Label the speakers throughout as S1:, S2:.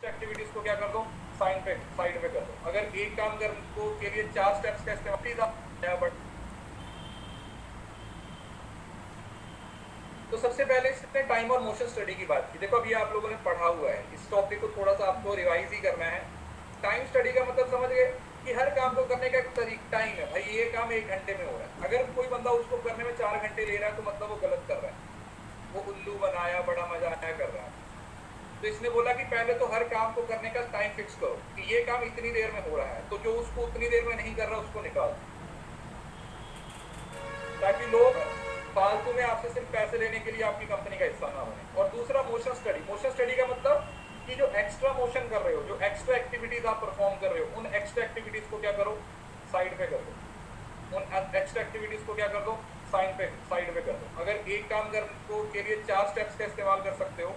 S1: Activities को क्या कर दो, साइड पे कर दो। अगर एक काम करने को के लिए 4 स्टेप्स का इस्तेमाल, तो सबसे पहले इसने टाइम और मोशन स्टडी की बात की। देखो अभी आप लोगों ने पढ़ा हुआ है, इस टॉपिक को थोड़ा सा आपको रिवाइज ही करना है। टाइम स्टडी का मतलब समझ गए कि हर काम को करने का एक तरीका टाइम है। भाई ये काम 1 घंटे में हो रहा है, अगर कोई बंदा उसको करने में 4 घंटे ले रहा है तो मतलब वो गलत कर रहा है, वो उल्लू बनाया, बड़ा मजा आया कर रहा है। तो इसने बोला कि पहले तो हर काम को करने का टाइम फिक्स करो कि ये काम इतनी देर में हो रहा है, तो जो उसको उतनी देर में नहीं कर रहा उसको निकाल, ताकि लोग फालतू में आपसे सिर्फ पैसे लेने के लिए आपकी कंपनी का हिस्सा ना बने। और दूसरा मोशन स्टडी। मोशन स्टडी का मतलब कि जो एक्स्ट्रा मोशन कर रहे हो, जो एक्स्ट्रा एक्टिविटीज आप परफॉर्म कर रहे हो, उन एक्स्ट्रा एक्टिविटीज को क्या करो, साइड पे कर दो। उन एक्स्ट्रा एक्टिविटीज को क्या कर दो, साइड पे कर दो। अगर एक काम करने को के लिए 4 स्टेप्स का इस्तेमाल कर सकते हो,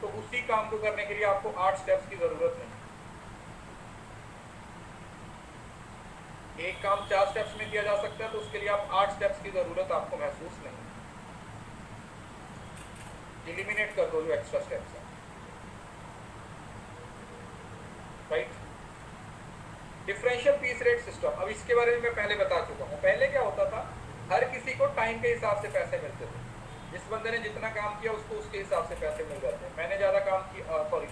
S1: तो उसी काम को करने के लिए आपको 8 स्टेप्स की जरूरत नहीं। एक काम 4 स्टेप्स में किया जा सकता है, तो उसके लिए आप 8 स्टेप्स की जरूरत आपको महसूस नहीं। एलिमिनेट कर दो जो एक्स्ट्रा स्टेप्स है, right. Differential piece rate system, अब इसके बारे में मैं पहले बता चुका हूँ। पहले क्या होता था, हर किसी को टाइम के हिसाब से पैसे मिलते थे। जिस बंदे ने जितना काम किया उसको उसके हिसाब से पैसे मिल जाते हैं। मैंने ज्यादा काम किया, सॉरी,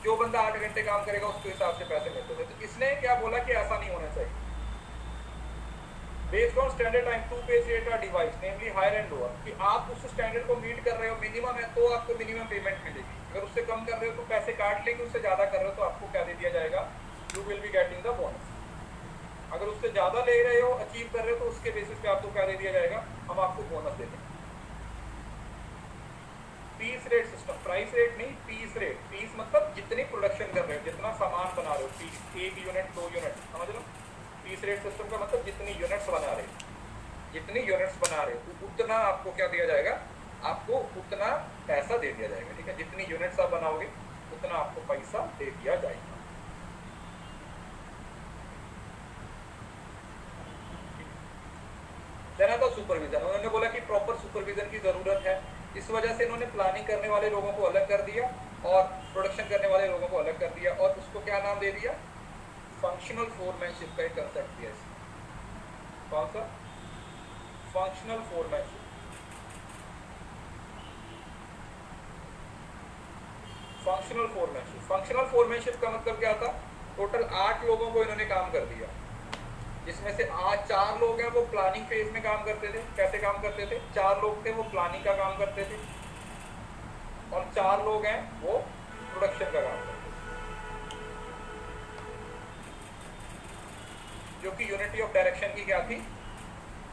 S1: जो बंदा 8 घंटे काम करेगा उसके हिसाब से पैसे मिलते थे। तो इसने क्या बोला कि ऐसा नहीं होना चाहिए। Based on standard time two page rate are device namely higher and lower, कि आप उस स्टैंडर्ड को मीट कर रहे हो, मिनिमम है तो आपको मिनिमम पेमेंट मिलेगी। अगर उससे कम कर रहे हो तो पैसे काट लेंगे, उससे ज्यादा कर रहे हो तो आपको क्या दे दिया जाएगा, you will be getting the bonus. अगर उससे ज्यादा ले रहे हो, अचीव कर रहे हो, तो उसके बेसिस पे आपको क्या दे दिया जाएगा, हम आपको बोनस दे देंगे। Piece rate system, price rate नहीं, पीस रेट। पीस मतलब जितनी प्रोडक्शन कर रहे हो, जितना सामान बना रहे हो, पीस, 1 यूनिट 2 यूनिट, समझ लो। पीस रेट सिस्टम का मतलब जितनी यूनिट्स बना रहे हो, जितनी यूनिट्स बना रहे हो उतना आपको क्या दिया जाएगा, आपको उतना पैसा दे दिया जाएगा, ठीक है। जितनी यूनिट्स आप बनाओगे उतना आपको पैसा दे दिया जाएगा। देना तो सुपरविजन, उन्होंने बोला कि प्रॉपर सुपरविजन की जरूरत है। इस वजह से इन्होंने प्लानिंग करने वाले लोगों को अलग कर दिया और प्रोडक्शन करने वाले लोगों को अलग कर दिया, और उसको क्या नाम दे दिया, फंक्शनल फोरमैनशिप का एक कंसेप्ट दिया। कौन सा, functional foremanship. Functional foremanship, functional foremanship का मतलब क्या था, टोटल 8 लोगों को इन्होंने काम कर दिया, जिसमें से आज 4 लोग हैं वो प्लानिंग फेज में काम करते थे। कैसे काम करते थे, 4 लोग थे वो प्लानिंग का काम करते थे, और 4 लोग हैं वो प्रोडक्शन का काम करते थे, जो कि यूनिटी ऑफ डायरेक्शन की क्या थी,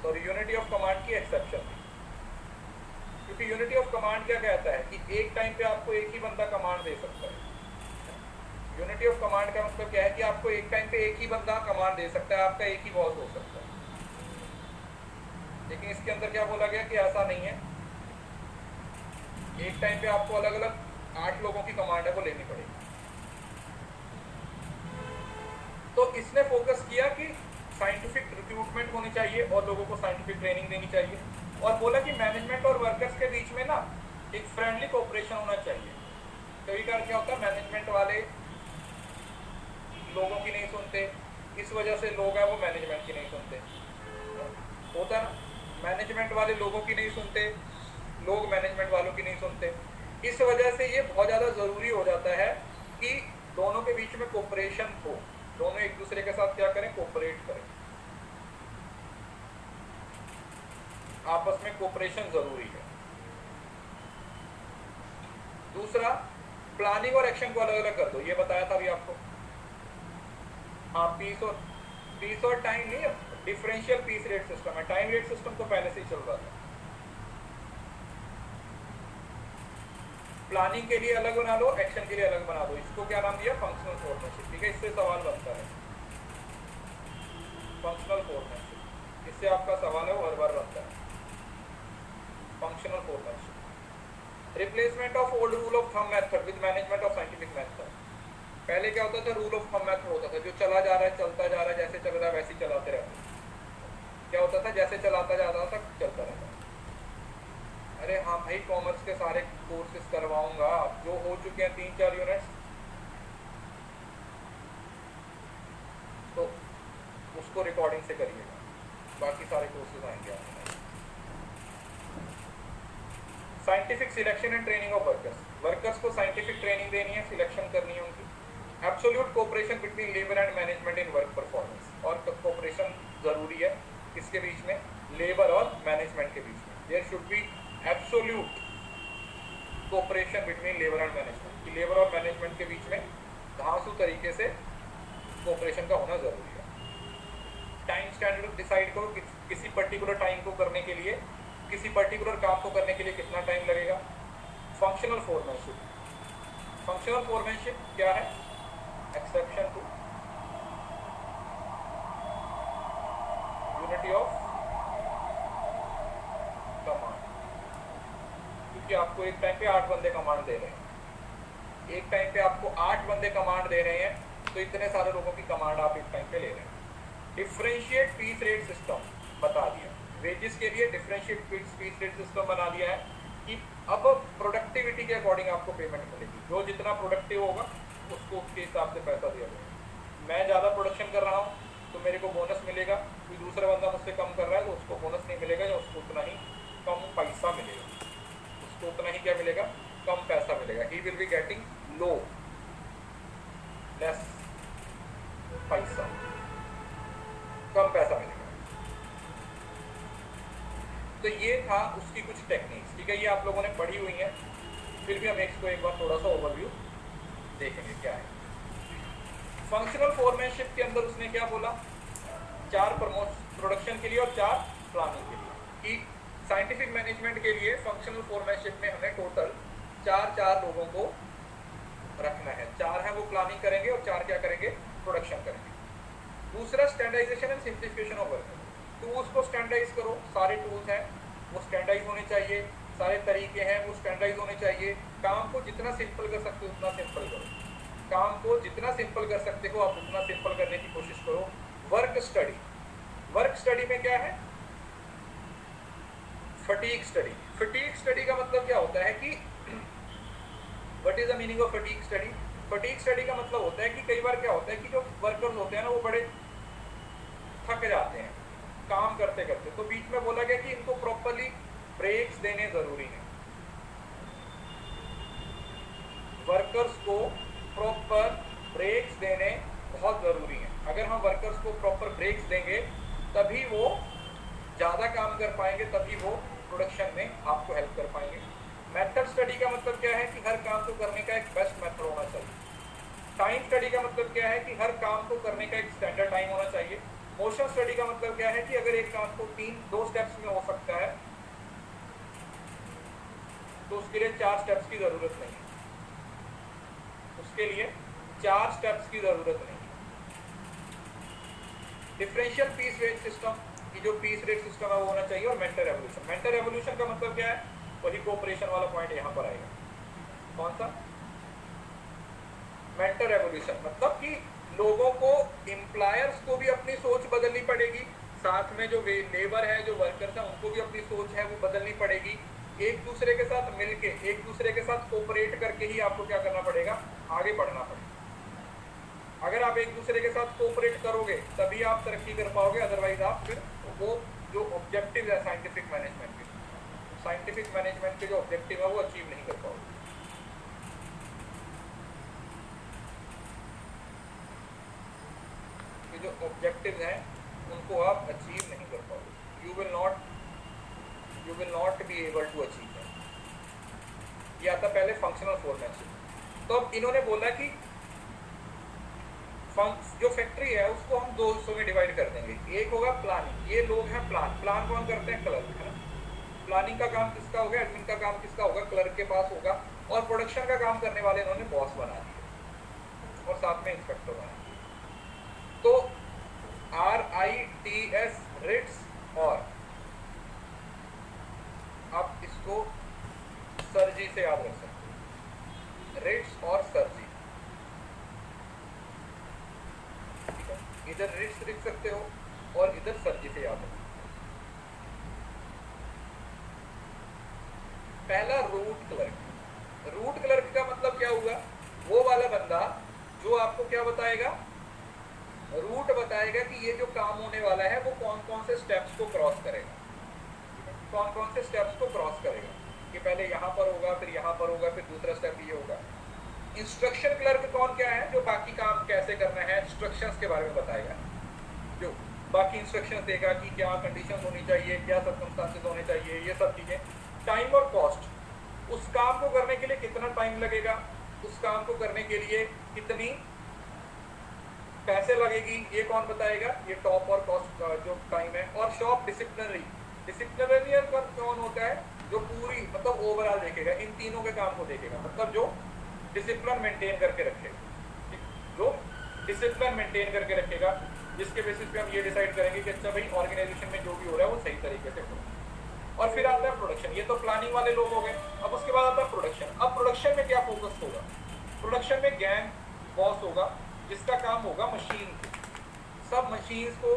S1: सॉरी, यूनिटी ऑफ कमांड की एक्सेप्शन थी। क्योंकि यूनिटी ऑफ कमांड क्या कहता है कि एक टाइम पे आपको एक ही बंदा कमांड दे सकता है। यूनिटी ऑफ कमांड का मतलब क्या है कि आपको एक टाइम पे एक ही बंदा कमांड दे सकता है, आपका एक ही बॉस हो सकता है। लेकिन इसके अंदर क्या बोला गया कि ऐसा नहीं है, एक टाइम पे आपको अलग अलग 8 लोगों की कमांड है वो लेनी पड़ेगी। तो इसने फोकस किया कि साइंटिफिक रिक्रूटमेंट होनी चाहिए और लोगों को साइंटिफिक ट्रेनिंग देनी चाहिए, और बोला कि मैनेजमेंट और वर्कर्स के बीच में ना एक फ्रेंडली कोऑपरेशन होना चाहिए। कई बार क्या होता है, मैनेजमेंट वाले लोगों की नहीं सुनते, इस वजह से लोग हैं वो मैनेजमेंट की नहीं सुनते, होता है ना, मैनेजमेंट वाले लोगों की नहीं सुनते, लोग मैनेजमेंट वालों की नहीं सुनते। इस वजह से ये बहुत ज़्यादा ज़रूरी हो जाता है कि दोनों के बीच में कोऑपरेशन हो, दोनों एक दूसरे के साथ क्या करें, कोऑपरेट करें, आपस में कोऑपरेशन जरूरी है। दूसरा, प्लानिंग और एक्शन को अलग अलग कर दो, ये बताया था अभी आपको। हाँ, पीस और टाइम नहीं, डिफरेंशियल पीस रेट सिस्टम है। टाइम रेट सिस्टम तो पहले से ही चल रहा था। प्लानिंग के लिए अलग बना लो, एक्शन के लिए अलग बना दो। इसको क्या नाम दिया, फंक्शनल फोरमैनशिप, ठीक है। इससे सवाल बनता है, फंक्शनल फोरमैनशिप, इससे आपका सवाल है वो हर बार बनता है, functional foremanship. Replacement of old rule of thumb method with management of scientific method. पहले क्या होता था, रूल ऑफ थंब मेथड होता था, जो चला जा रहा है चलता जा रहा है, जैसे चल रहा है वैसे ही चलाते रहते। क्या होता था, जैसे चलाता जाता था चलता रहता। अरे हाँ भाई, कॉमर्स के सारे कोर्सेज करवाऊंगा, जो हो चुके हैं 3-4 यूनिट्स, तो उसको रिकॉर्डिंग से करिएगा, बाकी सारे कोर्सेज आएंगे आपके। Scientific selection and training of workers, workers को साइंटिफिक ट्रेनिंग देनी है, सिलेक्शन करनी है उनकी। Absolute cooperation between labour and management in work performance, और कोऑपरेशन जरूरी है किसके बीच में, लेबर और मैनेजमेंट के बीच में। There should be absolute cooperation between labour and management, कि लेबर और मैनेजमेंट के बीच में धांसू तरीके से कोऑपरेशन का होना जरूरी है। टाइम स्टैंडर्ड डिसाइड करो, किसी पर्टिकुलर टाइम को करने के लिए, किसी पर्टिकुलर काम को करने के लिए कितना टाइम लगेगा। फंक्शनल फोरमैनशिप, फंक्शनल फोरमैनशिप क्या है, exception to unity of command, क्योंकि आपको एक टाइम पे 8 बंदे कमांड दे रहे हैं, एक टाइम पे आपको 8 बंदे कमांड दे रहे हैं, तो इतने सारे लोगों की कमांड आप एक टाइम पे ले रहे हैं। डिफरेंशिएट पीस रेट सिस्टम बता दिया, वेजेस के लिए डिफरेंशिएट पीस रेट सिस्टम बना दिया है कि अब प्रोडक्टिविटी के अकॉर्डिंग आपको पेमेंट मिलेगी, जो जितना प्रोडक्टिव होगा उसको उसके हिसाब से पैसा दिया जाएगा। मैं ज़्यादा प्रोडक्शन कर रहा हूँ तो मेरे को बोनस मिलेगा, कोई दूसरा बंदा मुझसे कम कर रहा है तो उसको बोनस नहीं मिलेगा, या उसको उतना ही कम पैसा मिलेगा, उसको उतना ही क्या मिलेगा, कम पैसा मिलेगा। He will be getting low less पैसा, कम पैसा मिलेगा। तो ये था उसकी कुछ टेक्निक्स, ठीक है, ये आप लोगों ने पढ़ी हुई है, फिर भी हम इसको एक बार थोड़ा सा ओवरव्यू देखेंगे क्या है। फंक्शनल फोरमैनशिप के अंदर उसने क्या बोला, 4 प्रोडक्शन के लिए और 4 प्लानिंग के लिए, कि साइंटिफिक मैनेजमेंट के लिए फंक्शनल फोरमैनशिप में हमें टोटल 4 लोगों को रखना है, 4 है वो प्लानिंग करेंगे और 4 क्या करेंगे, प्रोडक्शन करेंगे। दूसरा standardisation and simplification of work, tools को स्टैंडर्डाइज करो, सारे टूल्स हैं वो स्टैंडर्डाइज होने चाहिए, सारे तरीके हैं वो स्टैंडर्डाइज होने चाहिए। काम को जितना सिंपल कर सकते हो उतना सिंपल करो, काम को जितना सिंपल कर सकते हो आप उतना सिंपल करने की कोशिश करो। वर्क स्टडी, वर्क स्टडी में क्या है, फटीग स्टडी। फटीग स्टडी का मतलब क्या होता है कि what is the meaning of fatigue study. Fatigue study का मतलब होता है कि कई बार क्या होता है कि जो वर्कर्स होते हैं ना वो बड़े थक जाते हैं काम करते करते, तो बीच में बोला गया कि इनको प्रॉपरली ब्रेक्स देने जरूरी हैं, वर्कर्स को प्रॉपर ब्रेक्स देने बहुत जरूरी हैं। अगर हम वर्कर्स को प्रॉपर ब्रेक्स देंगे तभी वो ज़्यादा काम कर पाएंगे, तभी वो प्रोडक्शन में आपको हेल्प कर पाएंगे। मेथड स्टडी का मतलब क्या है कि हर काम को करने का एक बेस्ट मेथड होना चाहिए। टाइम स्टडी का मतलब क्या है कि हर काम को करने का एक स्टैंडर्ड टाइम होना चाहिए। मोशन स्टडी का मतलब क्या है कि अगर एक काम को 2 स्टेप्स में हो सकता है तो उसके लिए 4 स्टेप्स की जरूरत नहीं है, उसके लिए 4 स्टेप्स की जरूरत नहीं है। डिफरेंशियल पीस रेट सिस्टम की जो पीस रेट सिस्टम है वो होना चाहिए। और मेंटल रेवोल्यूशन, मेंटल रेवोल्यूशन का मतलब क्या है, वही कोऑपरेशन वाला पॉइंट यहाँ पर आएगा। कौन सा, मेंटल रेवोल्यूशन मतलब कि लोगों को, एम्प्लॉयर्स को भी अपनी सोच बदलनी पड़ेगी, साथ में जो लेबर है, जो वर्कर्स हैं, उनको भी अपनी सोच है वो बदलनी पड़ेगी। एक दूसरे के साथ मिलके, एक दूसरे के साथ कोऑपरेट करके ही आपको क्या करना पड़ेगा, आगे बढ़ना पड़ेगा। अगर आप एक दूसरे के साथ कोऑपरेट करोगे तभी आप तरक्की कर पाओगे, अदरवाइज आप फिर वो जो ऑब्जेक्टिव है साइंटिफिक मैनेजमेंट के, साइंटिफिक मैनेजमेंट के जो ऑब्जेक्टिव है वो अचीव नहीं कर पाओगे। जो ऑब्जेक्टिव हैं उनको आप अचीव नहीं कर पाओगे, you will not be able to achieve that. ये आता पहले फंक्शनल फोरमैनशिप। तो अब इन्होंने बोला कि जो फैक्ट्री है उसको हम 2 हिस्सों में डिवाइड कर देंगे। एक होगा प्लानिंग, ये लोग हैं प्लान कौन करते हैं, क्लर्क, है ना। प्लानिंग का काम किसका होगा, एडमिन का काम किसका होगा, क्लर्क के पास होगा। और प्रोडक्शन का काम करने वाले इन्होंने बॉस बना दिया और साथ में इंस्पेक्टर बना दिया। तो RITS, रिट्स, और आप इसको सरजी से याद रख सकते हैं, रिट्स और सरजी, ठीक है। इधर रिट्स लिख सकते हो और इधर सरजी से याद रख सकते हो। पहला रूट क्लर्क। रूट क्लर्क का मतलब क्या हुआ? वो वाला बंदा जो आपको क्या बताएगा? रूट बताएगा कि ये जो काम होने वाला है वो कौन कौन से स्टेप्स को क्रॉस करेगा, कौन कौन से स्टेप्स को क्रॉस करेगा, कि पहले यहाँ पर होगा, फिर यहाँ पर होगा, फिर दूसरा स्टेप ये होगा। इंस्ट्रक्शन क्लर्क कौन क्या है? जो बाकी काम कैसे करना है, इंस्ट्रक्शंस के बारे में बताएगा, जो बाकी इंस्ट्रक्शंस देगा कि क्या कंडीशंस होनी चाहिए, क्या सर्कमस्टांसेस होने चाहिए, ये सब चीजें। टाइम और कॉस्ट, उस काम को करने के लिए कितना टाइम लगेगा, उस काम को करने के लिए कितनी पैसे लगेगी, ये कौन बताएगा? ये टॉप और कॉस्ट जो टाइम है। और शॉप डिसिप्लिनरी, डिसिप्लिनरी कौन होता है? जो पूरी मतलब ओवरऑल देखेगा, इन तीनों के काम को देखेगा, मतलब जो डिसिप्लिन मेंटेन करके रखेगा, जो डिसिप्लिन मेंटेन करके रखेगा, जिसके बेसिस पे हम ये डिसाइड करेंगे कि अच्छा भाई ऑर्गेनाइजेशन में जो भी हो रहा है वो सही तरीके से हो। और फिर आता है प्रोडक्शन, ये तो प्लानिंग वाले लोग हो गए। अब उसके बाद आता है प्रोडक्शन। अब प्रोडक्शन में क्या फोकस होगा? प्रोडक्शन में गैंग बॉस होगा, जिसका काम होगा मशीन, सब मशीन्स को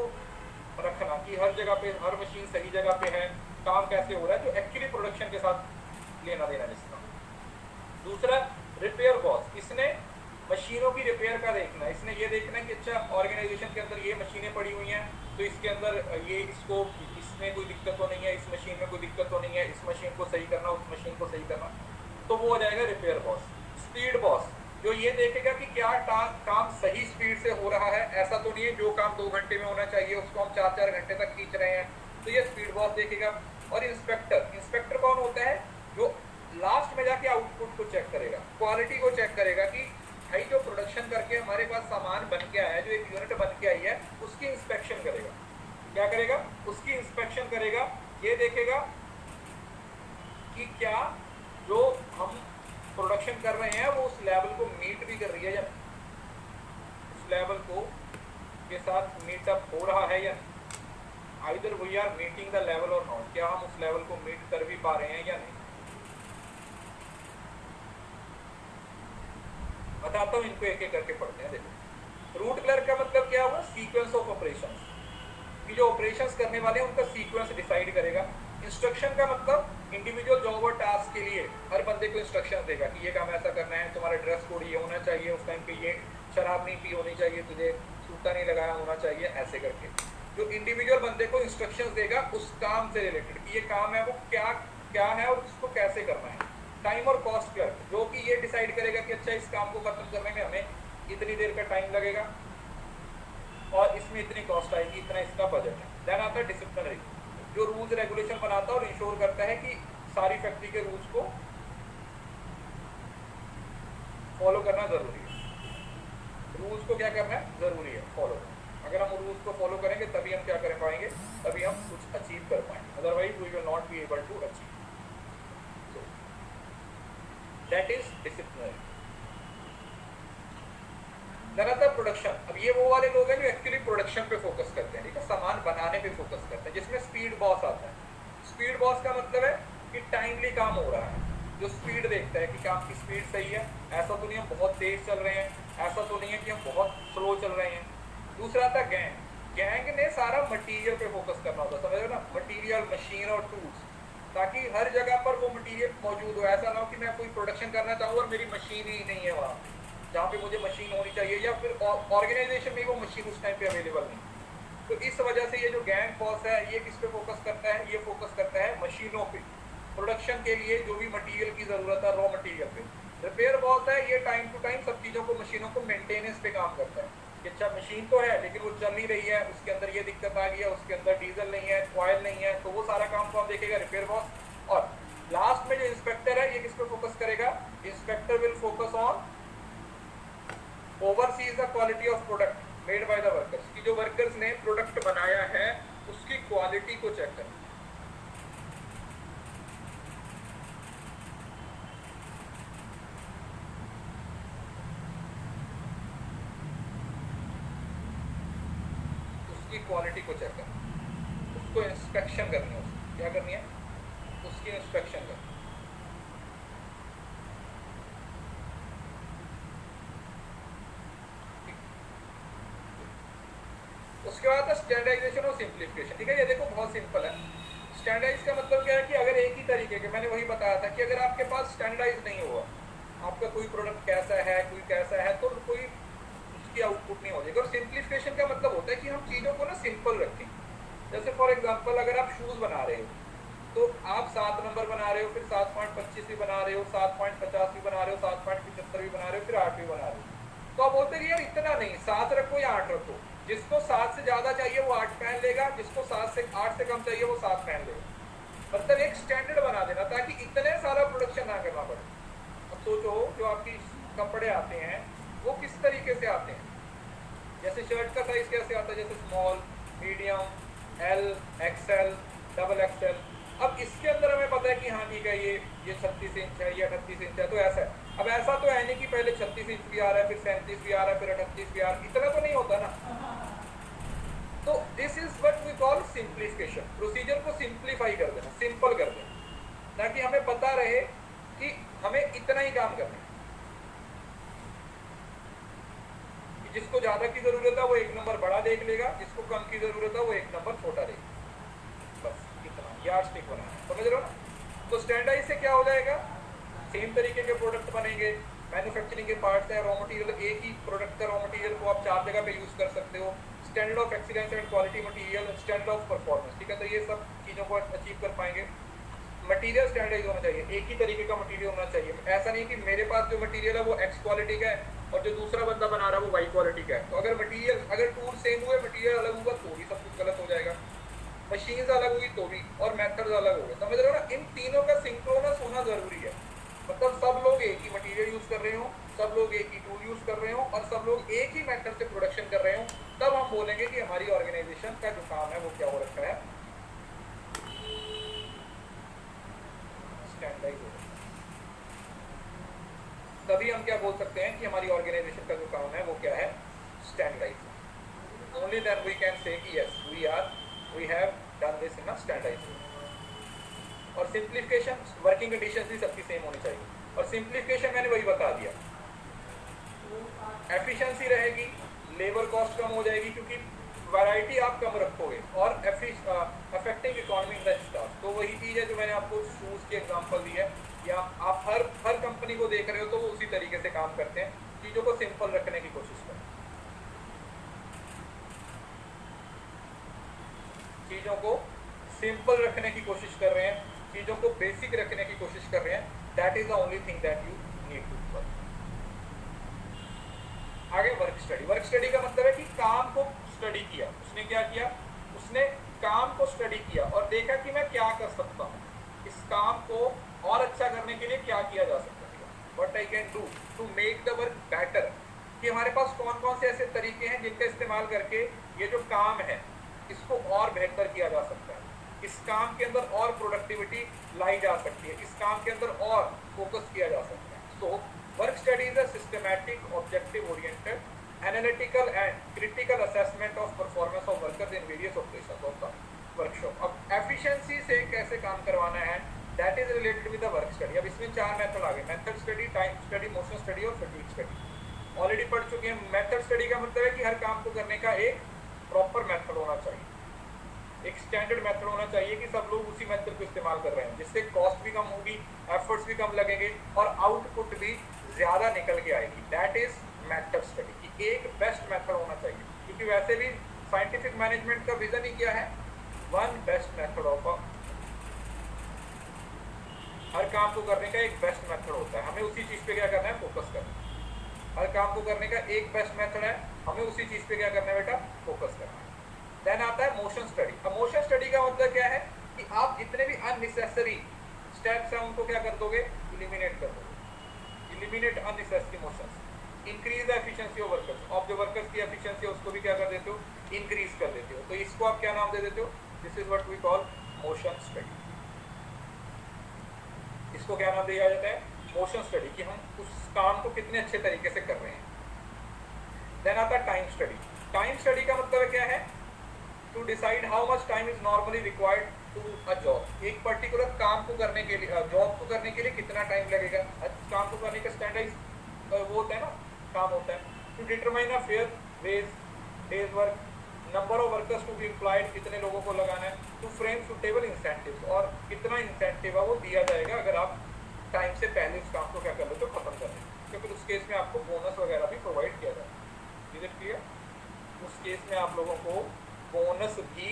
S1: रखना कि हर जगह पे हर मशीन सही जगह पे है, काम कैसे हो रहा है, जो एक्चुअली प्रोडक्शन के साथ लेना देना जिसका। दूसरा रिपेयर बॉस, इसने मशीनों की रिपेयर का देखना है, इसने ये देखना है कि अच्छा ऑर्गेनाइजेशन के अंदर ये मशीनें पड़ी हुई हैं तो इसके अंदर ये इसको इसमें कोई दिक्कत तो नहीं है, इस मशीन में कोई दिक्कत तो नहीं है, इस मशीन को सही करना, उस मशीन को सही करना, तो वो हो जाएगा रिपेयर बॉस। स्पीड बॉस, जो ये देखेगा कि क्या काम सही स्पीड से हो रहा है, ऐसा तो नहीं है जो काम 2 घंटे में होना चाहिए उसको हम 4-4 घंटे तक खींच रहे हैं, तो ये स्पीड बॉस देखेगा। और इंस्पेक्टर, इंस्पेक्टर कौन होता है? जो लास्ट में जाके आउटपुट को चेक करेगा, क्वालिटी को चेक करेगा कि भाई जो प्रोडक्शन करके हमारे पास सामान बन के आया है, जो एक यूनिट बन के आई है, उसकी इंस्पेक्शन करेगा। क्या करेगा? उसकी इंस्पेक्शन करेगा, ये देखेगा कि क्या जो हम प्रोडक्शन कर रहे हैं वो उस लेवल को मीट भी कर रही है या उस लेवल को के साथ मीट अप हो रहा है या either we are meeting the level और नॉट, क्या हम उस लेवल को मीट कर भी पा रहे हैं या नहीं। बताता हूँ, इनको एक एक करके पढ़ते हैं। देखो, रूट क्लर्क का मतलब क्या हुआ? सीक्वेंस ऑफ ऑपरेशंस, कि जो ऑपरेशंस करने वाले हैं उनका सीक्वेंस डिसाइड करेगा। इंस्ट्रक्शन का मतलब इंडिविजुअल जॉब और टास्क के लिए हर बंदे को इंस्ट्रक्शन देगा कि ये काम ऐसा करना है, तुम्हारा ड्रेस कोड ये होना चाहिए, उस टाइम पे ये शराब नहीं पी होनी चाहिए, तुझे सूता नहीं लगाया होना चाहिए, ऐसे करके जो इंडिविजुअल बंदे को इंस्ट्रक्शंस देगा उस काम से रिलेटेड कि ये काम है वो क्या क्या है और उसको कैसे करना है। टाइम और कॉस्ट क्लर्क, जो कि ये डिसाइड करेगा कि अच्छा इस काम को खत्म करने में हमें इतनी देर का टाइम लगेगा और इसमें इतनी कॉस्ट आएगी, इतना इसका बजट है। देन आता है डिसिप्लिनरी, जो रूल्स रेगुलेशन बनाता है और इंश्योर करता है कि सारी फैक्ट्री के रूल्स को फॉलो करना जरूरी है। रूल्स को क्या करना है? जरूरी है फॉलो। अगर हम रूल्स को फॉलो करेंगे तभी हम क्या कर पाएंगे, तभी हम कुछ अचीव कर पाएंगे, otherwise we will not be able to achieve. That is disciplinary. ज्यादातर प्रोडक्शन, अब ये वो वाले लोग हैं जो एक्चुअली प्रोडक्शन पे फोकस करते हैं, ठीक है, सामान बनाने पे फोकस करते हैं, जिसमें स्पीड बॉस आता है। स्पीड बॉस का मतलब है कि टाइमली काम हो रहा है, जो स्पीड देखता है कि काम की स्पीड सही है, ऐसा तो नहीं हम बहुत तेज चल रहे हैं, ऐसा तो नहीं है कि हम बहुत स्लो चल रहे हैं। दूसरा आता है गैंग, गैंग ने सारा मटीरियल पे फोकस करना होता है, समझ रहे हो ना, मटीरियल, मशीन और टूल्स, ताकि हर जगह पर वो मटीरियल मौजूद हो। ऐसा ना हो कि मैं कोई प्रोडक्शन करना चाहूँ और मेरी मशीन ही नहीं है वहाँ जहाँ पे मुझे मशीन होनी चाहिए, या फिर ऑर्गेनाइजेशन में वो मशीन उस टाइम पे अवेलेबल नहीं। तो इस वजह से ये जो गैंग बॉस है ये किस पे फोकस करता है? ये फोकस करता है मशीनों पे, प्रोडक्शन के लिए जो भी मटीरियल की जरूरत है, रॉ मटीरियल पे। रिपेयर बॉस है, ये टाइम टू टाइम सब चीज़ों को, मशीनों को मेंटेनेंस पे काम करता है कि अच्छा मशीन तो है लेकिन वो चल नहीं रही है, उसके अंदर ये दिक्कत आ गई है, उसके अंदर डीजल नहीं है, ऑयल नहीं है, तो वो सारा काम को आप देखेगा रिपेयर बॉस। और लास्ट में जो इंस्पेक्टर है ये किस पे फोकस करेगा? Inspector will focus on overseas the quality of product made by the workers, कि जो वर्कर्स ने प्रोडक्ट बनाया है उसकी क्वालिटी को चेक करना। उसकी क्वालिटी को चेक करना, उसको इंस्पेक्शन करनी है, उसकी क्या करनी है? उसकी इंस्पेक्शन करनी। उसके बाद स्टैंडर्डाइजेशन और सिंप्लीफिकेशन, ठीक है, ये देखो बहुत सिंपल है। स्टैंडर्डाइज का मतलब क्या है कि अगर एक ही तरीके के, मैंने वही बताया था कि अगर आपके पास स्टैंडर्डाइज नहीं हुआ, आपका कोई प्रोडक्ट कैसा है कोई कैसा है, तो कोई उसकी आउटपुट नहीं हो जाएगी। और सिंप्लीफिकेशन का मतलब होता है कि हम चीज़ों को ना सिंपल रखें। जैसे फॉर एग्जांपल अगर आप शूज़ बना रहे हो तो आप 7 नंबर बना रहे हो, फिर 7.25 भी बना रहे हो, 7.50 भी बना रहे हो, 7.75 भी बना रहे हो, फिर 8 भी बना रहे हो। तो आप बोलते हैं यार इतना नहीं, 7 रखो या 8 रखो। जिसको 7 से ज्यादा चाहिए वो 8 पहन लेगा, जिसको 8 से कम चाहिए वो 7 पहन लेगा। मतलब एक स्टैंडर्ड बना देना ताकि इतने सारा प्रोडक्शन ना करना पड़े। अब सोचो जो आपकी कपड़े आते हैं वो किस तरीके से आते हैं। जैसे शर्ट का साइज कैसे आता है, जैसे small, medium, L, XL, double XL. अब इसके अंदर हमें पता है कि हाँ ठीक है ये 36 इंच है, ये 38 इंच है, तो ऐसा है। अब ऐसा तो है नहीं कि पहले 36 इंच भी आ रहा है, फिर 37 भी आ रहा है, फिर 38 भी आ रहा है, इतना तो नहीं होता ना। तो this is what we call simplification. Procedure को सिंप्लीफाई कर देना, सिंपल कर देना, ताकि हमें पता रहे कि हमें इतना ही काम करना है। जिसको ज्यादा की जरूरत है वो एक नंबर बड़ा देख लेगा, जिसको कम की जरूरत है वो एक नंबर छोटा देगा। बस इतना यार्ड स्टिक बनाना है, समझ रहे हो ना। तो स्टैंडर्डाइज से क्या हो जाएगा, सेम तरीके के प्रोडक्ट बनेंगे। मैन्युफैक्चरिंग के पार्ट्स है, रॉ मटेरियल एक ही प्रोडक्ट का रॉ मटेरियल को आप 4 जगह पे यूज कर सकते हो। Standard of excellence and quality material, standard of performance, ठीक है। तो ये सब चीजों को अचीव कर पाएंगे। मटेरियल स्टैंडर्डाइज होना चाहिए, एक ही तरीके का मटेरियल होना चाहिए। ऐसा नहीं कि मेरे पास जो मटेरियल है वो एक्स क्वालिटी का है और जो दूसरा बंदा बना रहा है वो वाई क्वालिटी का है। तो अगर मटेरियल, अगर टूल सेम हुए मटेरियल अलग हुआ तो भी सब कुछ गलत हो जाएगा। मशीन्स अलग हुई तो भी, और मेथड्स अलग हो गए, समझ रहे हो ना। इन तीनों का सिंक्रोनस होना जरूरी है। मतलब सब लोग एक ही मटेरियल यूज कर रहे हो, सब लोग एक ही टूल यूज कर रहे हो और सब लोग एक ही मेथड से प्रोडक्शन कर रहे हो, तब हम बोलेंगे कि हमारी ऑर्गेनाइजेशन का जो काम है वो क्या हो रखा है, स्टैंडर्डाइज हो रखा है। तभी हम क्या बोल सकते हैं कि हमारी ऑर्गेनाइजेशन का जो काम है वो क्या है, standardize. Only then we can say कि yes we have done this in a standardize. और सिंप्लीफिकेशन, वर्किंग कंडीशंस भी सबकी सेम होनी चाहिए। और सिंप्लीफिकेशन मैंने वही बता दिया, एफिशिएंसी रहेगी, लेबर कॉस्ट कम हो जाएगी क्योंकि वैरायटी आप कम रखोगे, और affecting economy in the stock. तो वही चीज़ है जो मैंने आपको शूज़ की एग्जांपल दी है, या आप हर कंपनी को देख रहे हो तो वो उसी तरीके से काम करते हैं, चीज़ों को सिंपल रखने की कोशिश करें, चीज़ों को सिंपल रखने की कोशिश कर रहे हैं, चीज़ों को बेसिक रखने की कोशिश कर रहे हैं। That is the only thing that you need to work. आगे वर्क स्टडी। वर्क स्टडी का मतलब है कि काम को स्टडी किया, उसने क्या किया, उसने काम को स्टडी किया और देखा कि मैं क्या कर सकता हूँ, इस काम को और अच्छा करने के लिए क्या किया जा सकता है, what I can do to make the work better. कि हमारे पास कौन कौन से ऐसे तरीके हैं जिनका इस्तेमाल करके ये जो काम है इसको और बेहतर किया जा सकता है, इस काम के अंदर और प्रोडक्टिविटी लाई जा सकती है, इस काम के अंदर और फोकस किया जा सकता है। So work study is a systematic, objective oriented, analytical and critical assessment of performance of workers in various operations of the workshop. अब एफिशिएंसी से कैसे काम करवाना है, that is related with the work study. अब इसमें 4 मेथड आ गए, method study, time study, motion study और फटीग स्टडी। ऑलरेडी पढ़ चुके हैं। मेथड स्टडी का मतलब है कि हर काम को करने का एक प्रॉपर मेथड होना चाहिए, एक स्टैंडर्ड मेथड होना चाहिए कि सब लोग उसी मेथड को इस्तेमाल कर रहे हैं, जिससे कॉस्ट भी कम होगी, एफर्ट्स भी कम लगेंगे और आउटपुट भी ज्यादा निकल के आएगी। दैट इज मेथड स्टडी, कि एक बेस्ट मेथड होना चाहिए। क्योंकि वैसे भी साइंटिफिक मैनेजमेंट का विजन ही क्या है, one best method of uh, हर काम को करने का एक बेस्ट मेथड होता है, हमें उसी चीज पे क्या करना है, फोकस करना है। हर काम को करने का एक बेस्ट मेथड है, हमें उसी चीज पे क्या करना है बेटा, फोकस करना है। देन आता है मोशन स्टडी। अब मोशन स्टडी का मतलब क्या है कि आप जितने भी अननेसेसरी स्टेप्स हैं उनको क्या कर दोगे, इलिमिनेट कर दोगे, eliminate unnecessary motions, increase the efficiency of workers. आप जो वर्कर्स की एफिशिएंसी है उसको भी क्या कर देते हो, इंक्रीज कर देते हो। तो इसको आप क्या नाम दे देते हो, this is what we call motion study. इसको क्या नाम दिया जाता है, मोशन स्टडी, कि हम उस काम को कितने अच्छे तरीके से कर रहे हैं। देन आता है टाइम स्टडी। टाइम स्टडी का मतलब क्या है, to decide how much time is normally required to a job. एक पर्टिकुलर काम को करने के लिए, जॉब को करने के लिए कितना टाइम लगेगा, काम को करने का स्टैंडर्डाइज वो होता है ना, काम होता है। To determine a fair wage day's work number of workers to be employed, कितने लोगों को लगाना है, टू फ्रेम सुटेबल इंसेंटिव्स, और कितना इंसेंटिव है वो दिया जाएगा अगर आप टाइम से पहले उस काम को क्या कर लेते हो, खत्म कर लेते हो, तो फिर उस केस में आपको बोनस वगैरह भी प्रोवाइड किया जाएगा। Is it clear? उस केस में आप लोगों को बोनस भी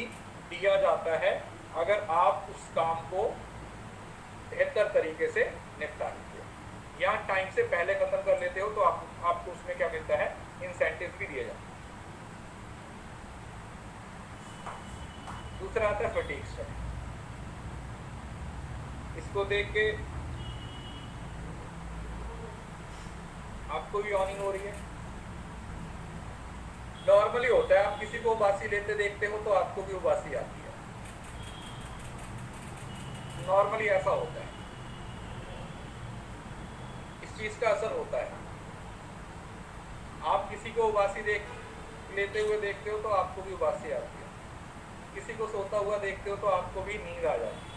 S1: दिया जाता है अगर आप उस काम को बेहतर तरीके से निपटा लेते हो या टाइम से पहले खत्म कर लेते हो, तो आपको उसमें क्या मिलता है, इंसेंटिव भी दिए जाते हैं। दूसरा आता है फटीग स्टडी। इसको देख के आपको भी ऑनिंग हो रही है। नॉर्मली होता है, आप किसी को उबासी लेते देखते हो तो आपको भी उबासी आती है, नॉर्मली ऐसा होता है, इस चीज का असर होता है। आप किसी को उबासी लेते हुए देखते हो तो आपको भी उबासी आती है, किसी को सोता हुआ देखते हो तो आपको भी नींद आ जाती है।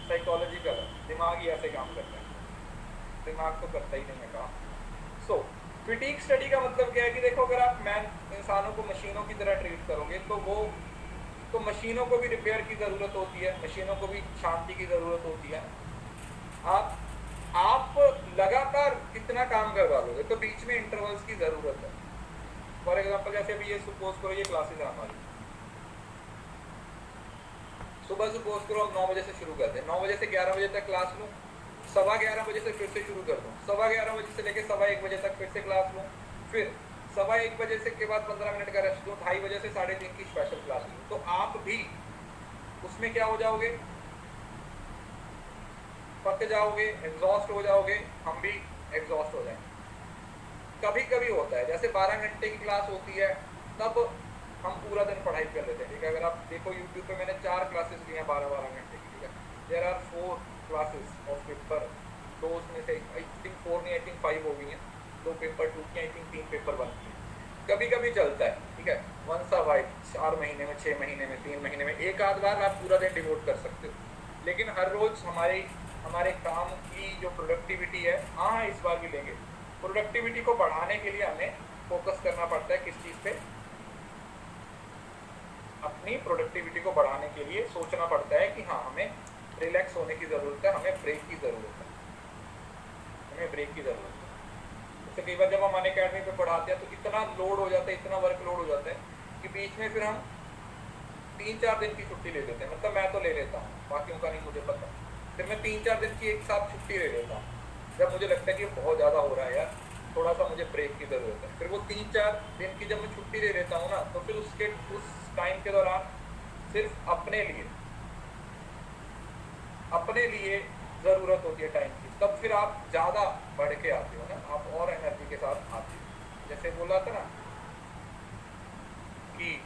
S1: साइकोलॉजिकल, दिमाग ही ऐसे काम करता है, दिमाग तो करता ही नहीं है काम। सो फिटीग स्टडी का मतलब क्या है कि देखो, अगर आप इंसानों को मशीनों की तरह ट्रीट करोगे तो मशीनों को भी रिपेयर की ज़रूरत होती है, मशीनों को भी शांति की ज़रूरत होती है। आप लगातार कितना काम करवा लोगे, तो बीच में इंटरवल्स की ज़रूरत है। फॉर एग्जांपल जैसे अभी ये सपोज करो ये क्लासेस है हमारी, सुबह सपोज करो हम 9 बजे से शुरू करते हैं, 9 बजे से 11 बजे तक क्लास लूँ, 11:15 बजे से फिर से शुरू कर दूँ, 11:15 बजे से लेकर 1:15 बजे तक फिर से क्लास लूँ, फिर 1:15 बजे से के बाद 15 मिनट का रेस्ट दूँ, 2:30 बजे से 3:30 की स्पेशल क्लास लूँ, तो आप भी उसमें क्या हो जाओगे, पक जाओगे, एग्जॉस्ट हो जाओगे, हम भी एग्जॉस्ट हो जाएंगे। कभी कभी होता है जैसे 12 घंटे की क्लास होती है तब हम पूरा दिन पढ़ाई कर लेते हैं, ठीक है। अगर आप देखो यूट्यूब पे मैंने 4 क्लासेस ली हैं 12-12 घंटे की, ठीक है। There are 4 classes of paper, तो उसमें से आई थिंक 4 नहीं, आई थिंक 5 हो गई हैं, 2 पेपर 2 की, आई थिंक 3 पेपर 1 की। कभी कभी चलता है, ठीक है, वंस अ वाइल 4 महीने में, 6 महीने में, 3 महीने में, एक आध बार आप पूरा दिन डिवोट कर सकते हो, लेकिन हर रोज हमारे काम की जो प्रोडक्टिविटी है, हाँ इस बार भी लेंगे, प्रोडक्टिविटी को बढ़ाने के लिए हमें फोकस करना पड़ता है किस चीज़ पे, अपनी प्रोडक्टिविटी को बढ़ाने के लिए सोचना पड़ता है कि हाँ हमें रिलैक्स होने की ज़रूरत है, हमें ब्रेक की ज़रूरत है, हमें ब्रेक की ज़रूरत है। जैसे कई बार जब हम अनअकैडमी पे पढ़ाते हैं तो इतना लोड हो जाता है, इतना वर्क लोड हो जाता है कि बीच में फिर हम 3-4 दिन की छुट्टी ले लेते हैं, मतलब मैं तो ले लेता हूँ, बाकियों का नहीं मुझे पता, फिर मैं 3-4 दिन की एक साथ छुट्टी ले लेता हूँ जब मुझे लगता है कि बहुत ज़्यादा हो रहा है यार, थोड़ा सा मुझे ब्रेक की ज़रूरत है। फिर वो 3-4 दिन की जब मैं छुट्टी ले लेता हूँ ना, तो फिर उस टाइम के दौरान सिर्फ अपने लिए ज़रूरत होती है टाइम की, तब फिर आप ज़्यादा बढ़ के आते हो ना, आप और एनर्जी के साथ आते हो। जैसे बोला था ना कि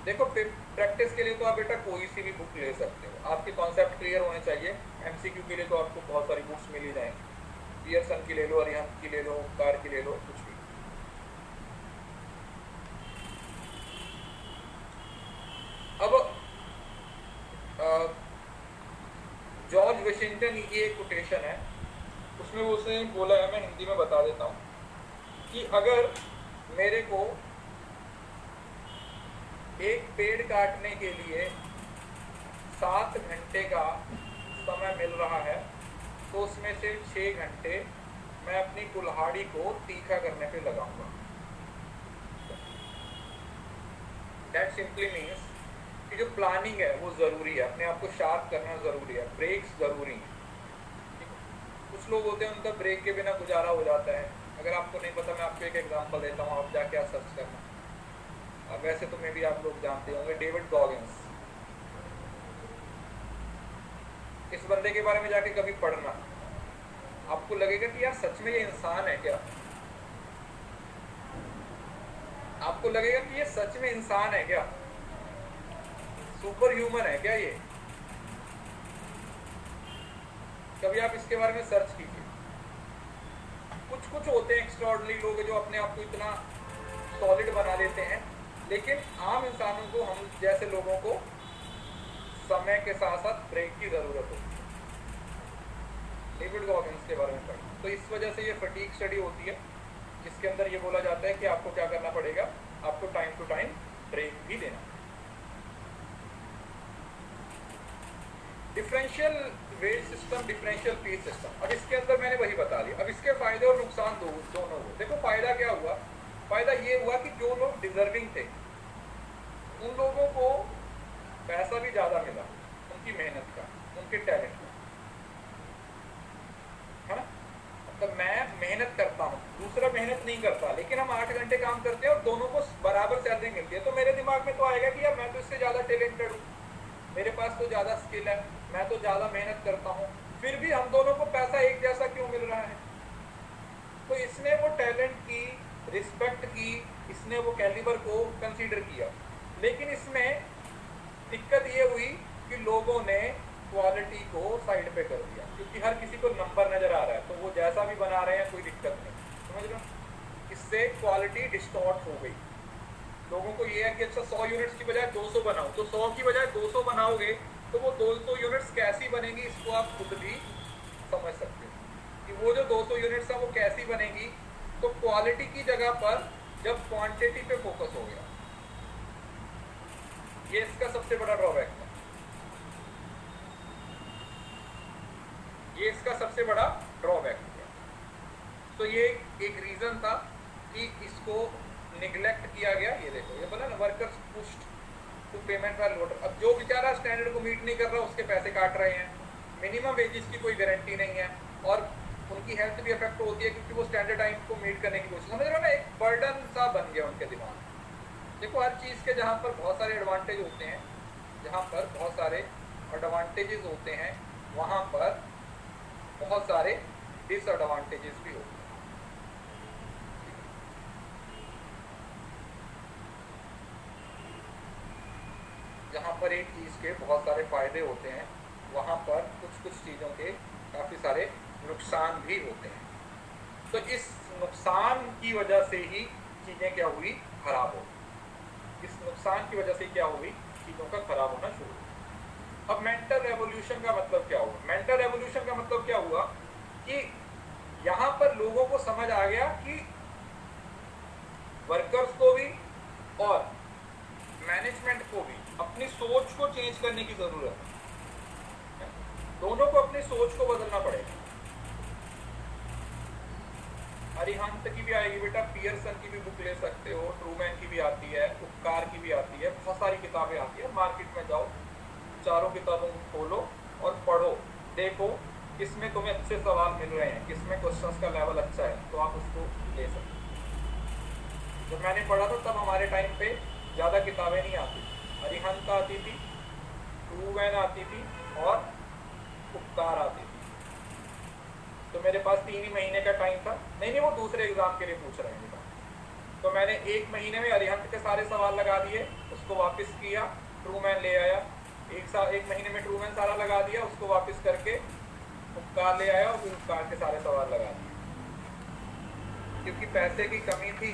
S1: देखो प्रैक्टिस के लिए तो आप बेटा कोई सी भी बुक ले सकते हो, आपके कॉन्सेप्ट क्लियर होने चाहिए। एमसीक्यू के लिए तो आपको बहुत सारी बुक्स मिल ही जाएंगी, पियर्सन की ले लो, अरिहंत की ले लो, कार की ले लो, कुछ भी। अब जॉर्ज वाशिंगटन की एक कोटेशन है, उसमें वो उसने बोला है, मैं हिंदी में बता देता हूँ कि अगर मेरे को एक पेड़ काटने के लिए 7 घंटे का समय मिल रहा है, तो उसमें से 6 घंटे मैं अपनी कुल्हाड़ी को तीखा करने पे लगाऊंगा। दैट सिंपली मीन्स कि जो प्लानिंग है वो ज़रूरी है, अपने आप को शार्प करना ज़रूरी है, ब्रेक्स ज़रूरी है। कुछ लोग होते हैं उनका ब्रेक के बिना गुजारा हो जाता है। अगर आपको नहीं पता, मैं आपको एक एग्जांपल देता हूँ, आप जाके सर्च करना। वैसे तो मैं भी आप लोग जानते होंगे, डेविड गॉगिंस, इस बंदे के बारे में जाके कभी पढ़ना, आपको लगेगा कि यार सच में ये इंसान है क्या, आपको लगेगा कि ये सच में इंसान है क्या, सुपर ह्यूमन है क्या ये। कभी आप इसके बारे में सर्च कीजिए। कुछ होते हैं एक्स्ट्राऑर्डिनरी लोग जो अपने आप को इतना सॉलिड बना लेते हैं, लेकिन आम इंसानों को, हम जैसे लोगों को समय के साथ साथ ब्रेक की ज़रूरत होती है। डेविड गॉगिन्स के बारे में पढ़ा। तो इस वजह से ये फटीग स्टडी होती है, जिसके अंदर ये बोला जाता है कि आपको क्या करना पड़ेगा, आपको टाइम टू टाइम ब्रेक भी देना। Differential weight system, differential fees system. अब इसके अंदर मैंने वही बता दिया। अब इसके फायदे और नुकसान दोनों हुए। देखो फायदा क्या हुआ, फायदा ये हुआ कि जो लोग डिजर्विंग थे उन लोगों को पैसा भी ज़्यादा मिला, उनकी मेहनत का, उनके टैलेंट का, है ना। तो मैं मेहनत करता हूँ, दूसरा मेहनत नहीं करता, लेकिन हम 8 घंटे काम करते हैं और दोनों को बराबर सैलरी मिलती है, तो मेरे दिमाग में तो आएगा कि यार मैं तो इससे ज़्यादा टैलेंटेड हूँ, मेरे पास तो ज़्यादा स्किल है, मैं तो ज़्यादा मेहनत करता हूँ, फिर भी हम दोनों को पैसा एक जैसा क्यों मिल रहा है। तो इसने वो टैलेंट की रिस्पेक्ट की, इसने वो कैलिबर को कंसीडर किया। लेकिन इसमें दिक्कत ये हुई कि लोगों ने क्वालिटी को साइड पे कर दिया, क्योंकि हर किसी को नंबर नज़र आ रहा है, तो वो जैसा भी बना रहे हैं कोई दिक्कत नहीं, समझ रहे हो। इससे क्वालिटी डिस्टॉर्ट हो गई। लोगों को ये है कि अच्छा 100 यूनिट्स की बजाय 200 बनाओ, तो 100 की बजाय 200 बनाओगे तो वो 200 यूनिट्स कैसी बनेगी, इसको आप खुद भी समझ सकते हो कि वो जो 200 यूनिट्स है वो कैसी बनेगी। तो क्वालिटी की जगह पर जब क्वांटिटी पे फोकस हो गया, ये इसका सबसे बड़ा ड्रॉबैक था, ये इसका सबसे बड़ा ड्रॉबैक था। तो ये एक रीजन था कि इसको निगलेक्ट किया गया। ये देखो, ये बोला ना workers pushed to payment by loader. अब जो बेचारा स्टैंडर्ड को मीट नहीं कर रहा उसके पैसे काट रहे हैं, मिनिमम वेजेस की कोई गारंटी नहीं है, और उनकी हेल्थ भी अफेक्ट होती है क्योंकि वो स्टैंडर्ड टाइम को मीट करने की कोशिश, समझ रहे हो ना, एक बर्डन सा बन गया उनके दिमाग में। देखो हर चीज़ के जहाँ पर बहुत सारे एडवांटेज होते हैं, जहाँ पर बहुत सारे एडवांटेजेस होते हैं, वहाँ पर बहुत सारे डिसएडवांटेजेस भी होते हैं। जहाँ पर एक चीज़ के बहुत सारे फायदे होते हैं, वहाँ पर कुछ कुछ चीज़ों के काफ़ी सारे नुकसान भी होते हैं। तो इस नुकसान की वजह से ही चीज़ें क्या हुई, खराब हो। इस नुकसान की वजह से क्या हुई, चीज़ों का खराब होना शुरू हुआ। अब मेंटल रेवोल्यूशन का मतलब क्या हुआ? मेंटल रेवोल्यूशन का मतलब क्या हुआ कि यहाँ पर लोगों को समझ आ गया कि वर्कर्स को भी और मैनेजमेंट को भी अपनी सोच को चेंज करने की जरूरत है। दोनों को अपनी सोच को बदलना पड़ेगा। अरिहंत की भी आएगी बेटा, पियर्सन की भी बुक ले सकते हो, ट्रूमैन की भी आती है, उपकार की भी आती है, बहुत सारी किताबें आती है। मार्केट में जाओ, चारों किताबों को खोलो और पढ़ो, देखो किसमें तुम्हें अच्छे सवाल मिल रहे हैं, किसमें क्वेश्चंस का लेवल अच्छा है, तो आप उसको ले सकते हो। जब मैंने पढ़ा था तब हमारे टाइम पे ज़्यादा किताबें नहीं आती, अरिहंत आती थी, ट्रूमैन आती थी और उपकार आती थी। तो मेरे पास 3 ही महीने का टाइम था। नहीं, वो दूसरे एग्जाम के लिए पूछ रहे हैं। तो मैंने 1 महीने में अरिहंत के सारे सवाल लगा दिए, उसको वापस किया, ट्रूमैन ले आया। 1 महीने में ट्रूमैन सारा लगा दिया, उसको वापस करके उपकार ले आया और फिर उपकार के सारे सवाल लगा दिए। क्योंकि पैसे की कमी थी,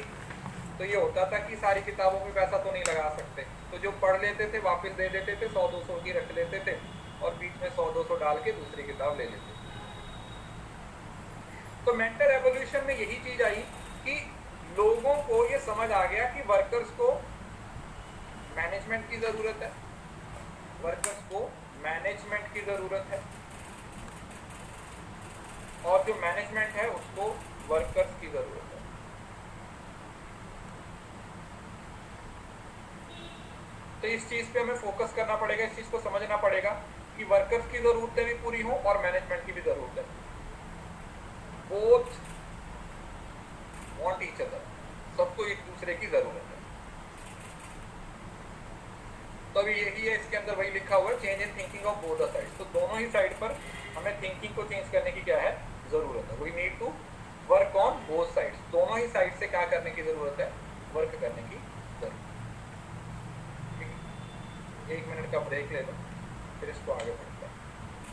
S1: तो ये होता था कि सारी किताबों में पैसा तो नहीं लगा सकते, तो जो पढ़ लेते थे वापस दे देते थे, 100-200 की रख लेते थे और बीच में 100-200 डाल के दूसरी किताब ले लेते थे। तो मेंटल रेवोल्यूशन में यही चीज आई कि लोगों को ये समझ आ गया कि वर्कर्स को मैनेजमेंट की जरूरत है, वर्कर्स को मैनेजमेंट की जरूरत है, और जो मैनेजमेंट है उसको वर्कर्स की जरूरत है। तो इस चीज पे हमें फोकस करना पड़ेगा, इस चीज को समझना पड़ेगा कि वर्कर्स की जरूरतें भी पूरी हों और मैनेजमेंट की भी जरूरत है। बोथ वांट ईच अदर, सबको एक दूसरे की जरूरत है। तो अभी यही है, इसके अंदर वही लिखा हुआ है, change in thinking of both the sides. तो दोनों ही साइड पर हमें थिंकिंग को चेंज करने की क्या है, जरूरत है। We need to work on both sides. दोनों ही साइड से क्या करने की जरूरत है, वर्क करने की जरूरत है। 1 मिनट का ब्रेक ले लो, फिर इसको आगे बढ़ते हैं,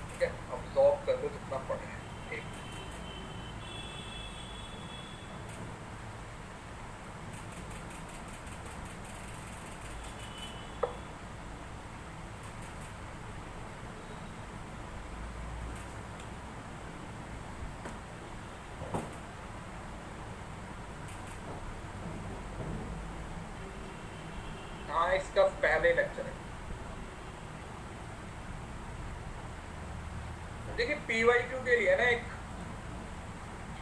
S1: ठीक है। अब्सॉर्ब कर लो जितना पढ़े हैं। इसका पहले लेक्चर है। देखिए PYQ के लिए ना एक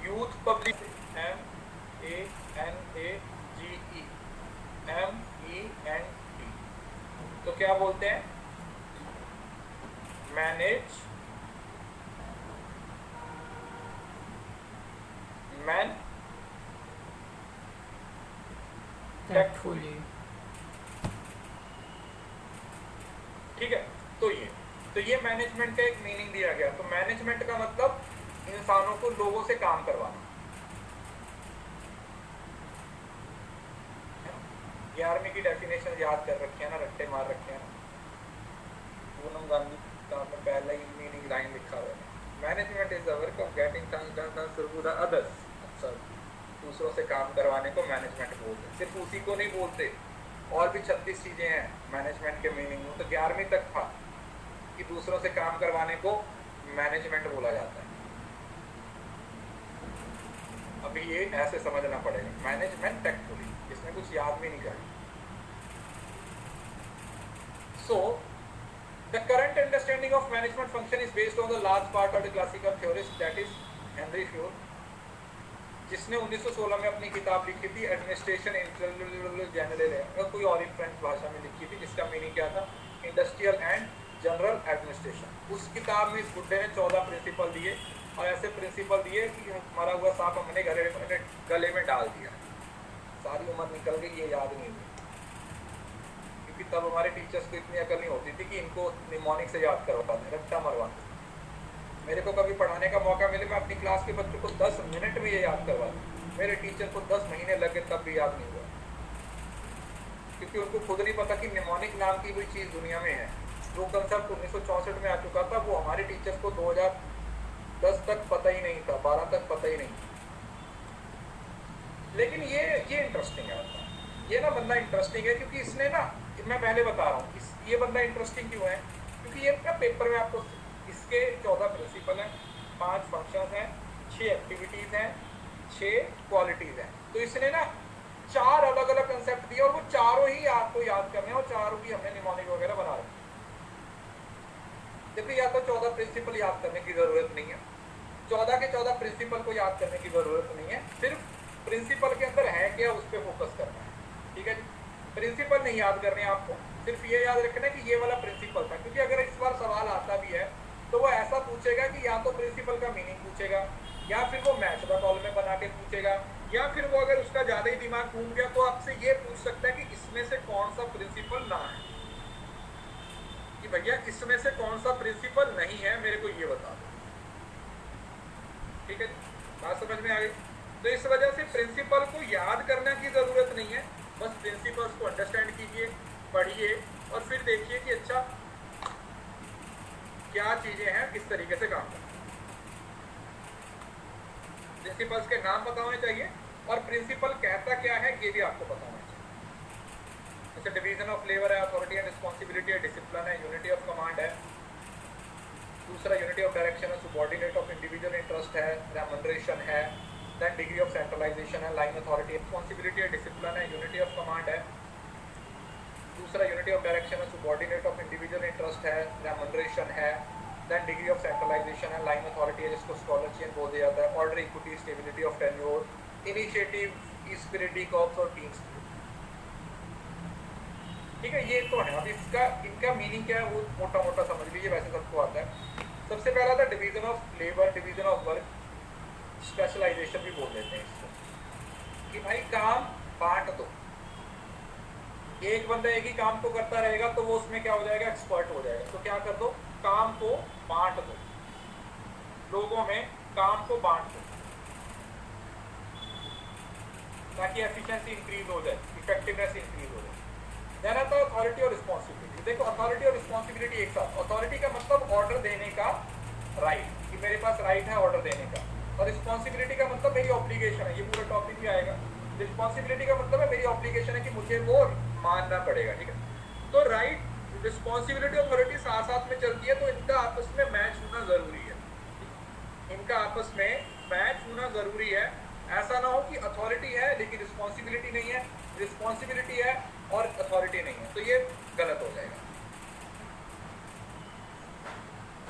S1: यूथ पब्लिक MANAGEMENT, तो क्या बोलते हैं, मैनेज मैन टैक्टफुली, ठीक है। तो ये मैनेजमेंट का एक मीनिंग दिया गया। तो मैनेजमेंट का मतलब इंसानों को लोगों से काम करवाना। 11वीं की डेफिनेशन याद कर रखे हैं ना, रट्टे मार रखे हैं ना। पूनम गांधी का आपने पहला ही मीनिंग लाइन लिखा हुआ है, management is the work of getting things done through the others. अच्छा, दूसरों से काम करवाने को मैनेजमेंट बोलते हैं। सिर्फ उसी को नहीं बोलते, और भी 36 चीजें हैं मैनेजमेंट के मीनिंग में। तो 11वीं तक था कि दूसरों से काम करवाने को मैनेजमेंट बोला जाता है। अभी ये ऐसे समझना पड़ेगा, मैनेजमेंट टैक्टफुली, इसमें कुछ याद भी नहीं करें। So, the current understanding of management function is based on the large part of the classical theorist, that is Henry Ford, जिसने 1916 में अपनी किताब लिखी थी एडमिनिस्ट्रेशन जनरल है, और कोई और फ्रेंच भाषा में लिखी थी, जिसका मीनिंग क्या था, इंडस्ट्रियल एंड जनरल एडमिनिस्ट्रेशन। उस किताब में इस बुड्ढे ने 14 प्रिंसिपल दिए, और ऐसे प्रिंसिपल दिए कि मरा हुआ सांप हमने गले में डाल दिया। सारी उम्र निकल गई, ये याद नहीं हुई, क्योंकि तब हमारे टीचर्स को इतनी अकल नहीं होती थी कि इनको निमोनिक से याद करवाते, रट्टा मरवाते। मेरे को कभी पढ़ाने का मौका मिले, मैं अपनी क्लास के बच्चों को 10 मिनट में ये याद करवा दूँ। मेरे टीचर को 10 महीने लगे तब भी याद नहीं हुआ, क्योंकि उनको खुद नहीं पता कि निमोनिक नाम की कोई चीज़ दुनिया में है। जो कंसेप्ट 1964 में आ चुका था, वो हमारे टीचर्स को 2010 तक पता ही नहीं था, 12 तक पता ही नहीं। लेकिन ये इंटरेस्टिंग है, ये ना बंदा इंटरेस्टिंग है, क्योंकि इसने ना, मैं पहले बता रहा हूँ ये बंदा इंटरेस्टिंग क्यों है, क्योंकि ये ना पेपर में आपको इसके 14 प्रिंसिपल हैं, 5 फंक्शंस हैं, 6 एक्टिविटीज़ हैं, 6 क्वालिटीज़ हैं। तो इसने ना 4 अलग अलग कंसेप्ट दिए, और वो चारों ही आपको याद करने हैं, और चारों की हमने निमोनिक वगैरह बना रहे। देखिए, या तो 14 प्रिंसिपल याद करने की ज़रूरत नहीं है, 14 के 14 प्रिंसिपल को याद करने की ज़रूरत नहीं है, सिर्फ प्रिंसिपल के अंदर है क्या उस पर फोकस करना है, ठीक है जी। प्रिंसिपल नहीं याद करने आपको, सिर्फ ये याद रखना है कि ये वाला प्रिंसिपल था, क्योंकि अगर इस बार सवाल आता भी है तो वो ऐसा पूछेगा कि या तो प्रिंसिपल का मीनिंग पूछेगा, या फिर वो मैच द कॉल में बना के पूछेगा, या फिर वो अगर उसका ज़्यादा ही दिमाग घूम गया तो आपसे ये पूछ सकता है कि इसमें से कौन सा प्रिंसिपल ना है, कि भैया इसमें से कौन सा प्रिंसिपल नहीं है, मेरे को ये बता दो, ठीक है, बात समझ में आ गई। तो इस वजह से प्रिंसिपल को याद करने की ज़रूरत नहीं है, बस प्रिंसिपल्स को अंडरस्टैंड कीजिए, पढ़िए, और फिर देखिए कि अच्छा क्या चीज़ें हैं, किस तरीके से काम करते हैं। प्रिंसिपल्स के नाम पता होने चाहिए, और प्रिंसिपल कहता क्या है ये भी आपको पता होना चाहिए। जैसे डिवीजन ऑफ लेबर है, अथॉरिटी एंड रिस्पॉन्सिबिलिटी है, डिसिप्लिन है, यूनिटी ऑफ कमांड है, दूसरा यूनिटी ऑफ डायरेक्शन है, सुबॉर्डिनेट ऑफ इंडिविजुअल इंटरेस्ट है, रेमनरेशन है, देन डिग्री ऑफ सेंट्रलाइजेशन है, लाइन अथॉरिटी, रिस्पॉन्सिबिलिटी है, डिसिप्लिन है, यूनिटी ऑफ कमांड है, दूसरा यूनिटी ऑफ डायरेक्शन है, सुबॉर्डिनेट ऑफ इंडिविजुअल इंटरेस्ट है, रेमनरेशन है, देन डिग्री ऑफ सेंट्रलाइजेशन है, लाइन अथॉरिटी है, जिसको स्कॉलर चेन बोल दिया जाता है, order, equity, stability of tenure, initiative, esprit de, corps और टीम स्पिरिट, ठीक है। ये तो है। अब इनका मीनिंग क्या है वो मोटा मोटा समझ लीजिए, वैसे सबको आता है। सबसे पहला था division of labour, division of work, specialisation भी बोल देते हैं इसको, कि भाई काम बांट दो, एक बंदा एक ही काम को करता रहेगा तो वो उसमें क्या हो जाएगा, एक्सपर्ट हो जाएगा। तो क्या कर दो, काम को बांट दो, लोगों में काम को बांट दो, ताकि एफिशिएंसी इंक्रीज हो जाए, इफेक्टिवनेस इंक्रीज हो जाए। देन आता है अथॉरिटी और रिस्पॉन्सिबिलिटी। देखो, अथॉरिटी और रिस्पॉन्सिबिलिटी एक साथ। अथॉरिटी का मतलब ऑर्डर देने का राइट, कि मेरे पास राइट है ऑर्डर देने का, और रिस्पॉन्सिबिलिटी का मतलब मेरी ऑब्लिगेशन है, ये पूरा टॉपिक भी आएगा। रिस्पॉन्सिबिलिटी का मतलब है मेरी ऑब्लिगेशन है कि मुझे वो मानना पड़ेगा, ठीक है। तो राइट, रिस्पॉन्सिबिलिटी, अथॉरिटी साथ साथ में चलती है, तो इनका आपस में मैच होना जरूरी है, इनका आपस में मैच होना जरूरी है। ऐसा ना हो कि अथॉरिटी है लेकिन रिस्पॉन्सिबिलिटी नहीं है, रिस्पॉन्सिबिलिटी है और अथॉरिटी नहीं है, तो ये गलत हो जाएगा।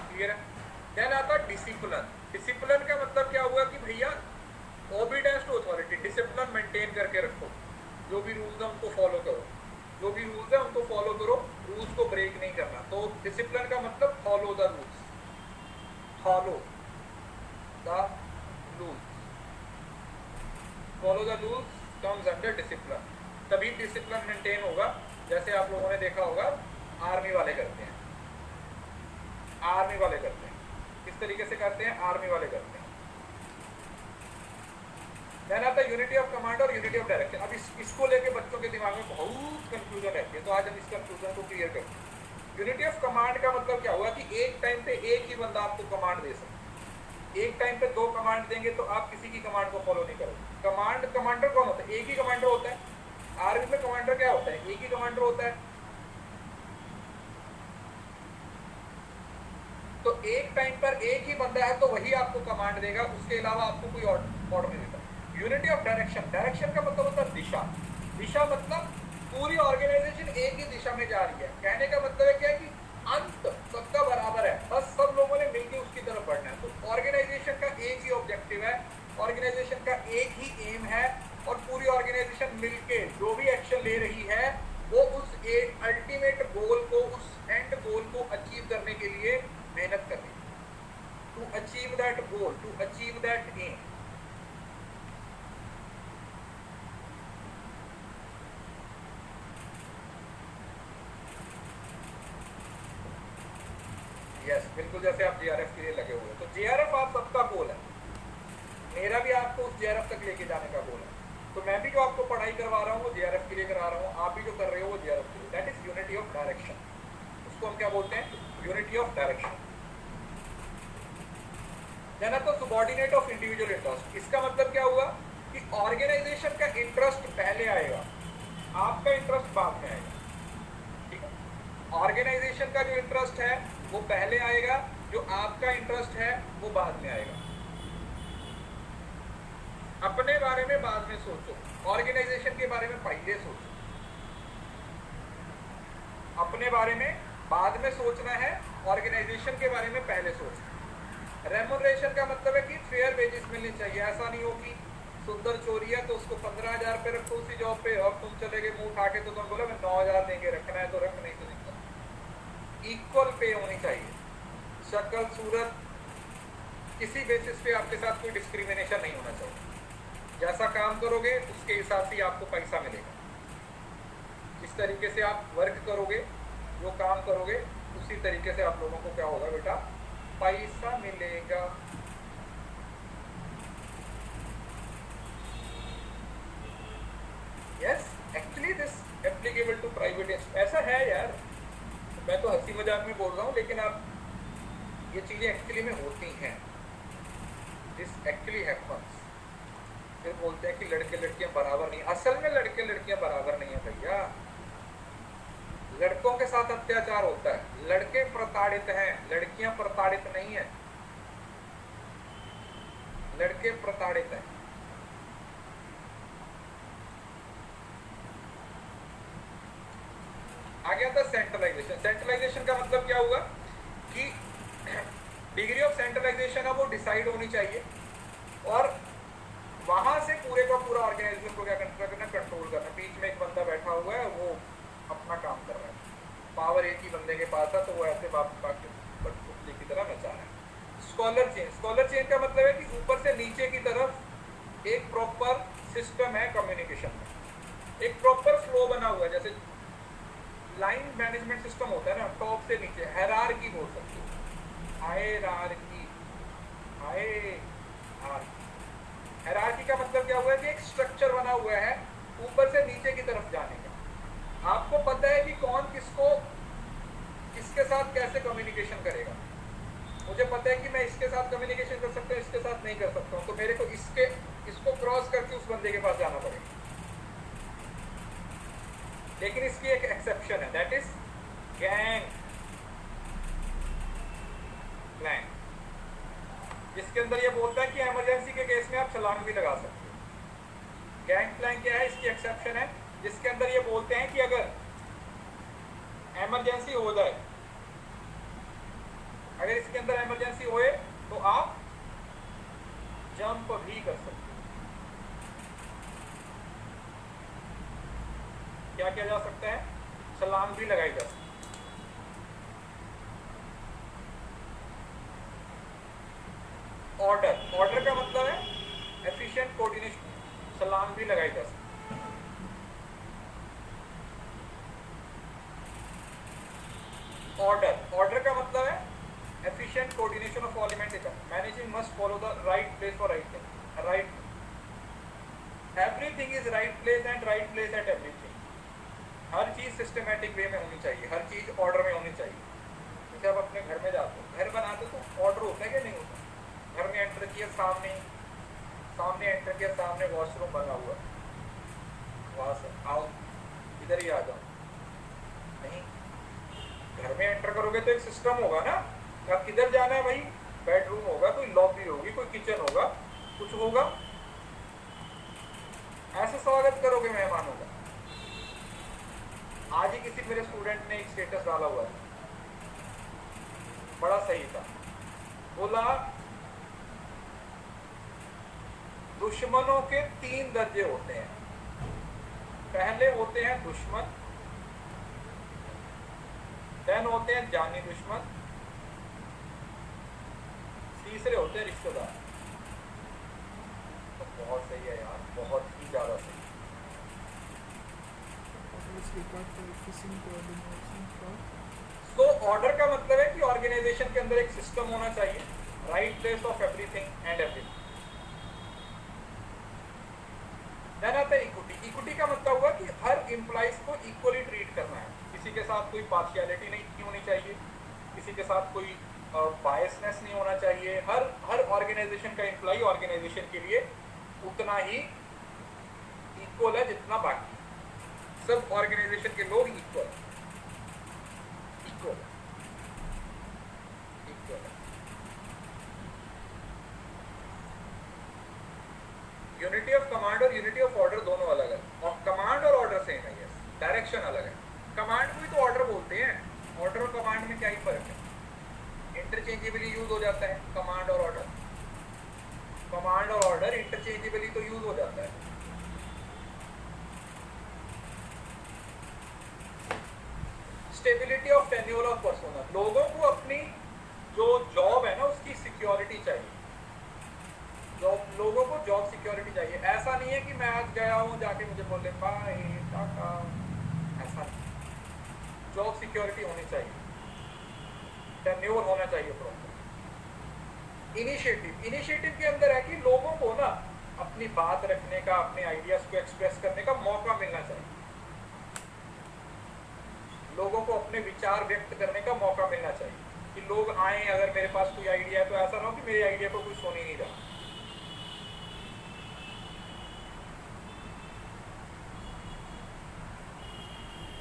S1: क्लियर है? देन आता डिसिप्लिन। डिसिप्लिन का मतलब क्या हुआ कि भैया obedience to authority, discipline maintain करके रखो, जो भी रूल्स है उनको फॉलो करो, जो भी रूल्स है उनको फॉलो करो, रूल्स को ब्रेक नहीं करना। तो डिसिप्लिन का मतलब follow the rules, follow the rules, follow the rules comes under discipline. तभी डिसिप्लिन मेंटेन होगा। जैसे आप लोगों ने देखा होगा आर्मी वाले करते हैं, आर्मी वाले करते हैं, किस तरीके से करते हैं, आर्मी वाले करते हैं। देन आता है यूनिटी ऑफ कमांड और यूनिटी ऑफ डायरेक्शन। अब इसको लेके बच्चों के दिमाग में बहुत कंफ्यूजन रहती है, तो आज हम इस कंफ्यूजन को क्लियर करते हैं। यूनिटी ऑफ कमांड का मतलब क्या हुआ कि एक टाइम पे एक ही बंदा आपको कमांड दे सकता है। एक टाइम पे दो कमांड देंगे तो आप किसी की कमांड को फॉलो नहीं करोगे। कमांडर कौन होता है? एक ही कमांडर होता है। आर्मी में कमांडर क्या होता है? एक ही कमांडर होता है। तो एक टाइम पर एक ही बंदा है तो वही आपको कमांड देगा, उसके अलावा आपको कोई ऑर्डर नहीं देता। यूनिटी ऑफ डायरेक्शन, डायरेक्शन का मतलब होता है दिशा। दिशा मतलब पूरी ऑर्गेनाइजेशन एक ही दिशा में जा रही है। कहने का मतलब है क्या है कि अंत सबका बराबर है, बस सब लोगों ने मिलकर उसकी तरफ बढ़ना है। तो ऑर्गेनाइजेशन का एक ही ऑब्जेक्टिव है, ऑर्गेनाइजेशन का एक ही एम है, और पूरी ऑर्गेनाइजेशन मिलके जो भी एक्शन ले रही है वो उस अल्टीमेट गोल को, उस एंड गोल को अचीव करने के लिए मेहनत कर रही है। To achieve that goal, to achieve that aim. Yes, बिल्कुल जैसे आप जेआरएफ के लिए लगे हुए, तो जेआरएफ आप सबका गोल है, मेरा भी आपको उस जेआरएफ तक लेके जाने का गोल है। तो मैं भी जो आपको पढ़ाई करवा रहा हूँ वो जेआरएफ के लिए करा रहा हूँ, आप भी जो कर रहे हो वो जेआरएफ के लिए। That is unity of direction. उसको हम क्या बोलते हैं? Unity of direction. देन तो सबऑर्डिनेट ऑफ इंडिविजुअल इंटरेस्ट। इसका मतलब क्या हुआ कि ऑर्गेनाइजेशन का इंटरेस्ट पहले आएगा, आपका इंटरेस्ट बाद में आएगा। ठीक है? ऑर्गेनाइजेशन का जो इंटरेस्ट है वो पहले आएगा, जो आपका इंटरेस्ट है वो बाद में आएगा। अपने बारे में बाद में सोचो, ऑर्गेनाइजेशन के बारे में पहले सोचो। अपने बारे में बाद में सोचना है, ऑर्गेनाइजेशन के बारे में पहले सोचना है। रेम्युनरेशन का मतलब है कि फेयर वेजेस मिलनी चाहिए। ऐसा नहीं हो कि सुंदर चोरी है तो उसको 15,000 पे रखो उसी जॉब पे, और तुम चले गए मुंह उठा के तो तुम बोला मैं 9,000 देंगे, रखना है तो रख, नहीं तो नहीं। इक्वल पे होनी चाहिए। शक्ल सूरत किसी बेसिस पे आपके साथ कोई डिस्क्रिमिनेशन नहीं होना चाहिए। जैसा काम करोगे उसके हिसाब से आपको पैसा मिलेगा। जिस तरीके से आप वर्क करोगे, जो काम करोगे, उसी तरीके से आप लोगों को क्या होगा बेटा, पैसा मिलेगा। Yes, actually this applicable to private. ऐसा है यार, मैं तो हंसी मजाक में बोल रहा हूँ, लेकिन आप ये चीजें एक्चुअली में होती हैं। This actually happens. फिर बोलते हैं कि लड़के लड़कियां बराबर नहीं। असल में लड़के लड़कियां बराबर नहीं है भैया। लड़कों के साथ अत्याचार होता है, लड़के प्रताड़ित हैं, लड़कियां प्रताड़ित नहीं है। लड़के प्रताड़ित हैं। आ गया था सेंट्रलाइजेशन। सेंट्रलाइजेशन का मतलब क्या हुआ कि डिग्री ऑफ सेंट्रलाइजेशन है वो डिसाइड होनी चाहिए, और वहां से पूरे का पूरा ऑर्गेनाइजेशन को क्या करना, कंट्रोल करना। बीच में एक बंदा बैठा हुआ है, वो अपना काम कर रहा है, पावर एक ही बंदे के पास है, तो वो ऐसे कठपुतली की तरह नचा रहा है। Scholar chain. स्कॉलर चेन का मतलब है कि ऊपर से नीचे की तरफ एक प्रॉपर सिस्टम है कम्युनिकेशन में, एक प्रॉपर फ्लो बना हुआ है। जैसे लाइन मैनेजमेंट सिस्टम होता है ना, टॉप से नीचे, हायरार्की बोल सकते हो, हायरार्की। हायरार्की का मतलब क्या हुआ है कि एक स्ट्रक्चर बना हुआ है ऊपर से नीचे की तरफ जाने का। आपको पता है कि कौन किसको किसके साथ कैसे कम्युनिकेशन करेगा। मुझे पता है कि मैं इसके साथ कम्युनिकेशन कर सकता हूँ, इसके साथ नहीं कर सकता हूँ, तो मेरे को इसको क्रॉस करके उस बंदे के पास जाना पड़ेगा। लेकिन इसकी एक एक्सेप्शन है, दैट इज गैंग प्लान, जिसके अंदर ये बोलता है कि इमरजेंसी के केस में आप छलांग भी लगा सकते हो। गैंग प्लान क्या है? इसकी एक्सेप्शन है जिसके अंदर ये बोलते हैं कि अगर इमरजेंसी हो जाए, अगर इसके अंदर इमरजेंसी होए तो आप जंप भी कर सकते हो। क्या किया जा सकता है? छलांग भी लगाई जा सकती है। ऑर्डर, ऑर्डर का मतलब है एफिशिएंट कोऑर्डिनेशन, छलांग भी लगाई जा सकती है। ऑर्डर, ऑर्डर का मतलब है efficient coordination of all element इधर, managing must follow the right place for right thing, right, everything is right place and right place at everything. हर चीज सिस्टमैटिक वे में होनी चाहिए, हर चीज ऑर्डर में होनी चाहिए। जैसे आप अपने घर में जाते हो, घर बनाते तो ऑर्डर होता है कि नहीं होता? घर में एंटर किया, सामने सामने एंटर किया, सामने वॉशरूम बना हुआ, वहां से आओ इधर ही आ जाओ, नहीं, घर में एंटर करोगे तो एक सिस्टम होगा ना, अब किधर जाना है भाई, बेडरूम होगा, कोई लॉबी होगी, कोई किचन होगा, कुछ होगा, ऐसे स्वागत करोगे मेहमानों का। आज ही किसी मेरे स्टूडेंट ने एक स्टेटस डाला हुआ है, बड़ा सही था, बोला दुश्मनों के 3 दर्जे होते हैं, पहले होते हैं दुश्मन, देन होते हैं जानी दुश्मन, तीसरे होते हैं रिश्तेदार। तो बहुत सही है यार, बहुत ही ज्यादा सही। तो ऑर्डर का मतलब है कि ऑर्गेनाइजेशन के अंदर एक सिस्टम होना चाहिए, right place of everything and everything. Then आता है इक्विटी। इक्विटी का मतलब हुआ कि हर एम्प्लॉइज को इक्वली ट्रीट करना है, किसी के साथ कोई पार्शियलिटी नहीं होनी चाहिए, किसी के साथ कोई बायसनेस नहीं होना चाहिए। हर ऑर्गेनाइजेशन का एम्प्लॉय ऑर्गेनाइजेशन के लिए उतना ही इक्वल है जितना बाकी सब ऑर्गेनाइजेशन के लोग equal equal equal. Unity of command और यूनिटी ऑफ ऑर्डर दोनों अलग है, और कमांड और ऑर्डर सेम है, यस, डायरेक्शन अलग है। कमांड को भी तो ऑर्डर बोलते हैं, ऑर्डर और कमांड में क्या ही फर्क है? इंटरचेंजेबली यूज हो जाता है कमांड और ऑर्डर, कमांड और ऑर्डर इंटरचेंजेबली तो यूज हो जाता है। Stability of tenure of persona, लोगों को अपनी जो जॉब है ना उसकी सिक्योरिटी चाहिए, जॉब, लोगों को जॉब सिक्योरिटी चाहिए। ऐसा नहीं है कि मैं आज गया हूं जाके मुझे बोले बाय टाटा, ऐसा नहीं, जॉब सिक्योरिटी होनी चाहिए, टेन्योर होना चाहिए प्रॉपर। इनिशिएटिव, इनिशिएटिव के अंदर है कि लोगों को ना अपनी बात रखने का, अपने आइडियाज को एक्सप्रेस करने का मौका मिलना चाहिए, लोगों को अपने विचार व्यक्त करने का मौका मिलना चाहिए, कि लोग आए, अगर मेरे पास कोई आइडिया है तो ऐसा ना हो कि मेरे आइडिया को कोई सुन ही नहीं रहा।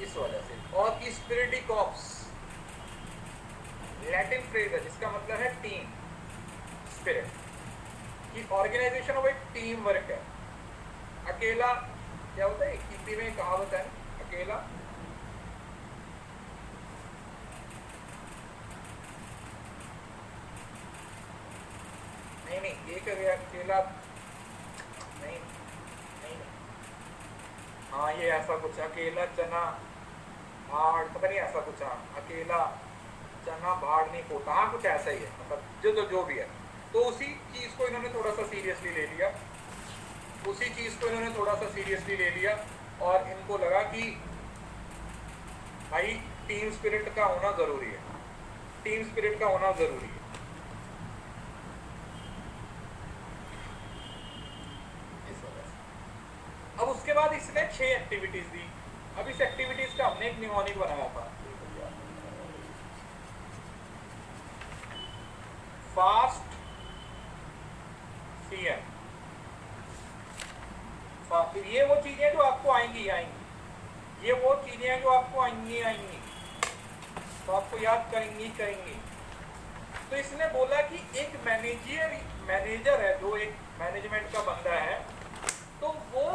S1: इस वजह से। और स्पिरिटी कॉप्स लैटिन फ्रेज है जिसका मतलब है टीम स्पिरिट, कि ऑर्गेनाइजेशन ऑफ एक टीम वर्क है। अकेला क्या होता है, हिंदी में कहावत है अकेला नहीं, एक अकेला नहीं, नहीं, हाँ ये ऐसा कुछ अकेला चना भाड़, पता नहीं ऐसा कुछ, हाँ अकेला चना भाड़ नहीं पोता, हाँ कुछ ऐसा ही है, मतलब जो भी है। तो उसी चीज को इन्होंने थोड़ा सा सीरियसली ले लिया, उसी चीज को इन्होंने थोड़ा सा सीरियसली ले लिया, और इनको लगा कि भाई टीम स्पिरिट का होना जरूरी है, टीम स्पिरिट का होना जरूरी है। अब उसके बाद इसने 6 एक्टिविटीज दी। अब इस एक्टिविटीज का हमने एक निमोनिक बनाया था, फास्ट सीएम। ये वो चीजें जो आपको आएंगी, ये वो चीजें जो आपको आएंगी, तो आपको याद करेंगी। तो इसने बोला कि एक मैनेजर है जो एक मैनेजमेंट का बंदा है, तो वो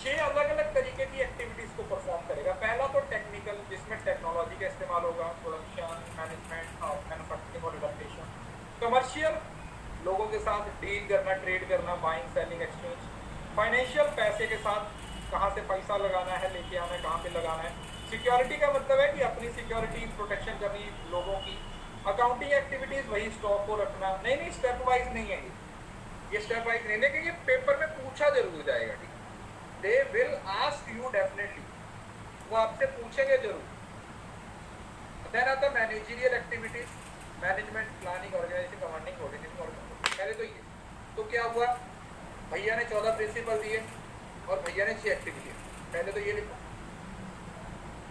S1: 6 अलग अलग तरीके की एक्टिविटीज को परफॉर्म करेगा। पहला तो टेक्निकल, जिसमें टेक्नोलॉजी का इस्तेमाल होगा, प्रोडक्शन, मैनेजमेंट, मैन्युफैक्चरिंग और एडप्टेशन। कमर्शियल, लोगों के साथ डील करना, ट्रेड करना, बाइंग सेलिंग एक्सचेंज। फाइनेंशियल, पैसे के साथ कहाँ से पैसा लगाना है, लेके आना है, कहाँ पे लगाना है। सिक्योरिटी का मतलब है कि अपनी सिक्योरिटी प्रोटेक्शन करनी लोगों की। अकाउंटिंग एक्टिविटीज, वही स्टॉक को रखना। नहीं नहीं, स्टेप वाइज नहीं है ये स्टेप वाइज नहीं, लेकिन ये पेपर में पूछा जरूर जाएगा, ठीक है। They will ask you definitely, वो आपसे पूछेंगे जरूर। देन आता managerial activities, management, planning, organisation, commanding, coordinating और कंट्रोल। पहले तो ये, तो क्या हुआ, भैया ने 14 प्रिंसिपल दिए और भैया ने 6 एक्टिविटी। पहले तो ये लिखो,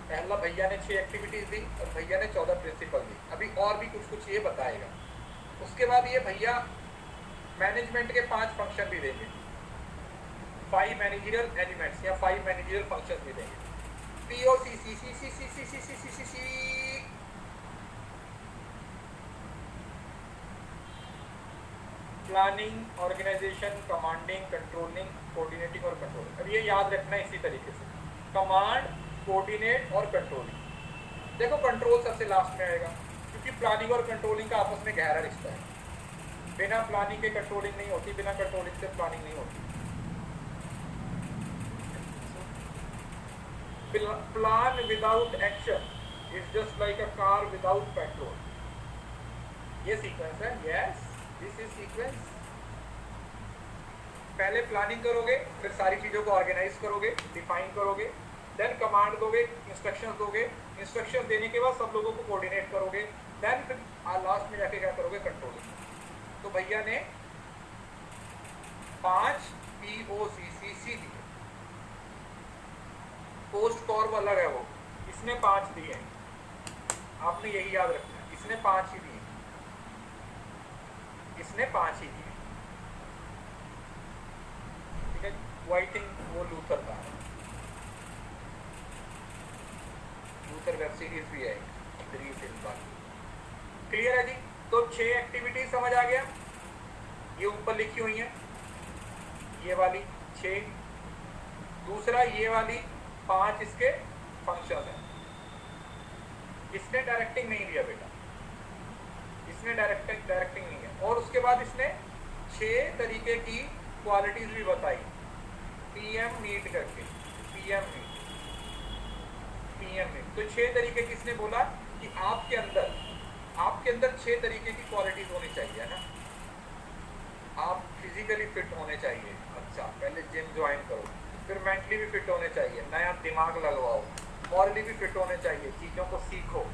S1: पहला भैया ने 6 एक्टिविटीज दी और भैया ने 14 प्रिंसिपल दी। अभी और भी कुछ कुछ ये बताएगा। उसके बाद ये भैया मैनेजमेंट के 5 फंक्शन भी देंगे, 5 मैनेजरियल एलिमेंट्स या 5 मैनेजरियल फंक्शन भी देंगे। POC, C C C C C C C C C C, planning, organisation, commanding, controlling, coordinating और कंट्रोलिंग। अब ये याद रखना इसी तरीके से, कमांड, कोऑर्डिनेट और कंट्रोलिंग। देखो कंट्रोल सबसे लास्ट में आएगा, क्योंकि प्लानिंग और कंट्रोलिंग का आपस में गहरा रिश्ता है। बिना प्लानिंग के कंट्रोलिंग नहीं होती, बिना कंट्रोलिंग से प्लानिंग नहीं होती। Plan without action is just like a car without petrol. ये सीक्वेंस है, यस दिस इज सीक्वेंस। पहले प्लानिंग करोगे, फिर सारी चीजों को ऑर्गेनाइज करोगे, डिफाइन करोगे, देन कमांड दोगे, इंस्ट्रक्शंस दोगे, इंस्ट्रक्शंस देने के बाद सब लोगों को कोऑर्डिनेट करोगे, देन फिर लास्ट में जाके क्या करोगे, कंट्रोलिंग। तो भैया ने 5 POCCC दिए, पोस्ट कॉर्ब अलग है वो, इसने 5 दिए। आपने यही याद रखना है, इसने 5 ही दिए, इसने 5 ही दिए, ठीक है। वो आई थिंक वो लूथर का है, लूथर वेब सीरीज भी है, क्लियर है जी। तो 6 एक्टिविटीज समझ आ गया, ये ऊपर लिखी हुई है, ये वाली 6, दूसरा ये वाली 5 इसके फंक्शन है। इसने डायरेक्टिंग नहीं दिया बेटा, इसने डायरेक्टिंग नहीं है। और उसके बाद इसने 6 तरीके की क्वालिटीज भी बताई, PM नीड करके, PM नीड। तो 6 तरीके किसने बोला कि आपके अंदर 6 तरीके की क्वालिटीज होनी चाहिए ना। आप फिजिकली फिट होने चाहिए, अच्छा पहले जिम ज्वाइन करो, फिर मेंटली भी फिट होने चाहिए, नया दिमाग लगवाओ, मॉरली भी फिट होने चाहिए, चीज़ों को सीखो,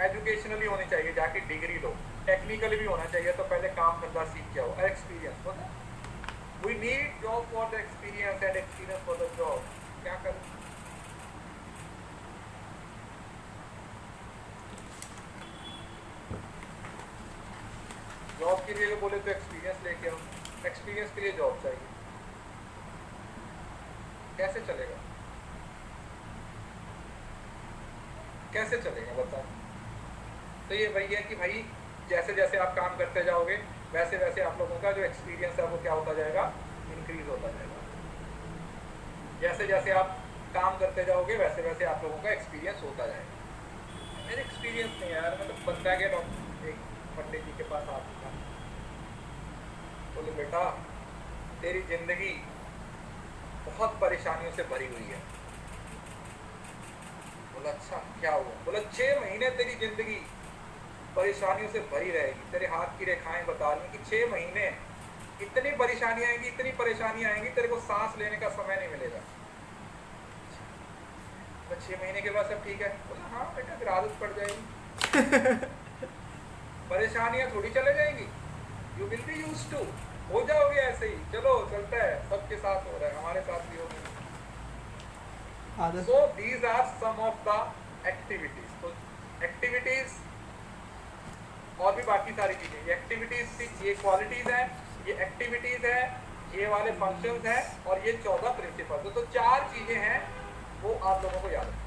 S1: एजुकेशनली होनी चाहिए, जाके डिग्री लो, टेक्निकली भी होना चाहिए, तो पहले काम धंधा सीख जाओ, एक्सपीरियंस होता। We need job for the experience and experience for the job. क्या करें, जॉब के लिए बोले तो एक्सपीरियंस लेके आओ, एक्सपीरियंस के लिए जॉब चाहिए, कैसे चलेगा, कैसे चलेगा बताओ। तो ये वही है कि भाई जैसे जैसे आप काम करते जाओगे वैसे वैसे आप लोगों का जो एक्सपीरियंस है वो क्या होता जाएगा, इंक्रीज होता जाएगा। जैसे जैसे आप काम करते जाओगे वैसे वैसे आप लोगों का एक्सपीरियंस होता जाएगा। मेरे एक्सपीरियंस नहीं यार, मतलब बंदा के डॉक्टर एक पंडित जी के पास आता, बोले बेटा तेरी जिंदगी बहुत परेशानियों से भरी हुई है। बोला अच्छा क्या हुआ, बोला 6 महीने तेरी जिंदगी परेशानियों से भरी रहेगी, तेरे हाथ की रेखाएं बता रही कि 6 महीने इतनी परेशानियां आएंगी, इतनी परेशानियां आएंगी, तेरे को सांस लेने का समय नहीं मिलेगा। तो 6 महीने के बाद सब ठीक है, बोला हाँ बेटा फिर आदत पड़ जाएगी परेशानियां थोड़ी चले जाएंगी, you will be used to, हो जाओगे ऐसे ही। चलो चलता है, सबके साथ हो रहा है, हमारे साथ भी होगा। So these are some of the activities. तो एक्टिविटीज और भी बाकी सारी चीजें, ये एक्टिविटीज, ये क्वालिटीज हैं, ये एक्टिविटीज है, ये वाले फंक्शंस हैं और ये 14 प्रिंसिपल। तो 4 चीजें हैं वो आप लोगों को याद रखना।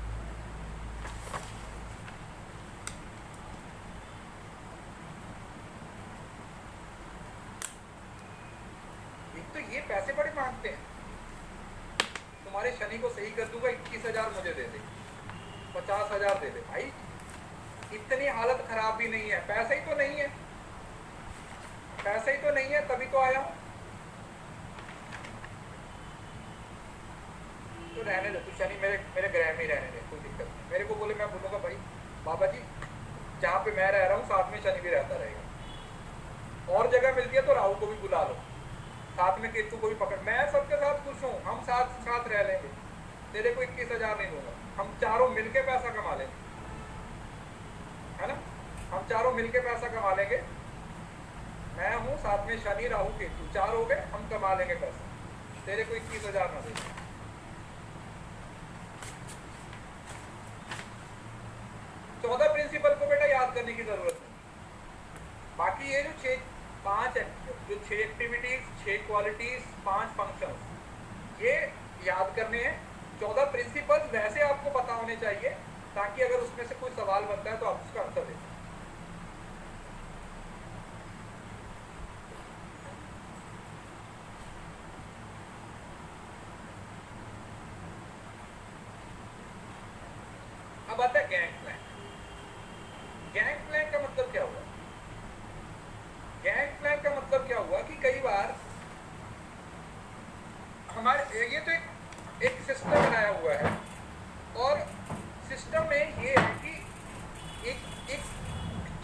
S1: एक तो ये पैसे बड़े मांगते हैं, तुम्हारे शनि को सही कर दूंगा, 21,000 मुझे दे दे, 50,000 दे दे। भाई इतनी हालत खराब भी नहीं है, पैसा ही तो नहीं है, पैसा ही तो नहीं है, तभी तो आया हूं। तो रहने दे तू, शनि मेरे ग्रह में ही रहने दे, कोई दिक्कत नहीं। मेरे को बोले, मैं बोलूंगा भाई बाबा जी जहाँ पे मैं रह रहा हूँ साथ में शनि भी रहता रहेगा, और जगह मिलती है तो राहु को भी बुला लो, साथ में केतु को भी पकड़, मैं सबके साथ खुश हूँ, हम साथ साथ रह लेंगे, तेरे को 21,000 नहीं दूंगा, हम चारों मिलके पैसा कमा लेंगे, है ना, हम चारों मिलके पैसा कमा लेंगे। मैं हूँ साथ में शनि राहु केतु, 4 हो गए, हम कमा लेंगे पैसा, तेरे को 21,000 ना दे। 14 प्रिंसिपल को बेटा याद करने की जरूरत नहीं, बाकी ये जो 6 एक्टिविटीज, 6 क्वालिटीज, 5 फंक्शन, ये याद करने हैं। 14 प्रिंसिपल्स वैसे आपको पता होने चाहिए ताकि अगर उसमें से कोई सवाल बनता है तो आप उसका आंसर दें। अब आता है गैंग प्लैंक। गैंग प्लैंक का मतलब क्या हुआ? गैंग प्लैंक का मतलब क्या हुआ कि कई बार हमारे ये तो एक सिस्टम बनाया हुआ है, और सिस्टम में ये है कि एक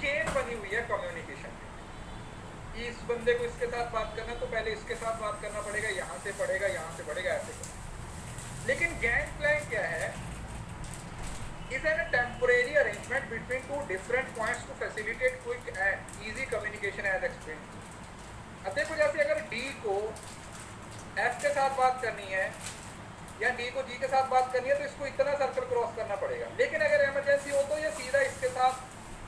S1: चेन बनी हुई है कम्युनिकेशन की, इस बंदे को इसके साथ बात करना तो पहले इसके साथ बात करना पड़ेगा, यहाँ से पड़ेगा, यहाँ से पड़ेगा, ऐसे। लेकिन गैंग प्लैंक क्या है? is a temporary arrangement between two different points to facilitate quick and easy communication as explained. अब देखो, जैसे अगर D को F के साथ बात करनी है या D को G के साथ बात करनी है तो इसको इतना सर्कल क्रॉस करना पड़ेगा, लेकिन अगर इमरजेंसी हो तो ये सीधा इसके साथ,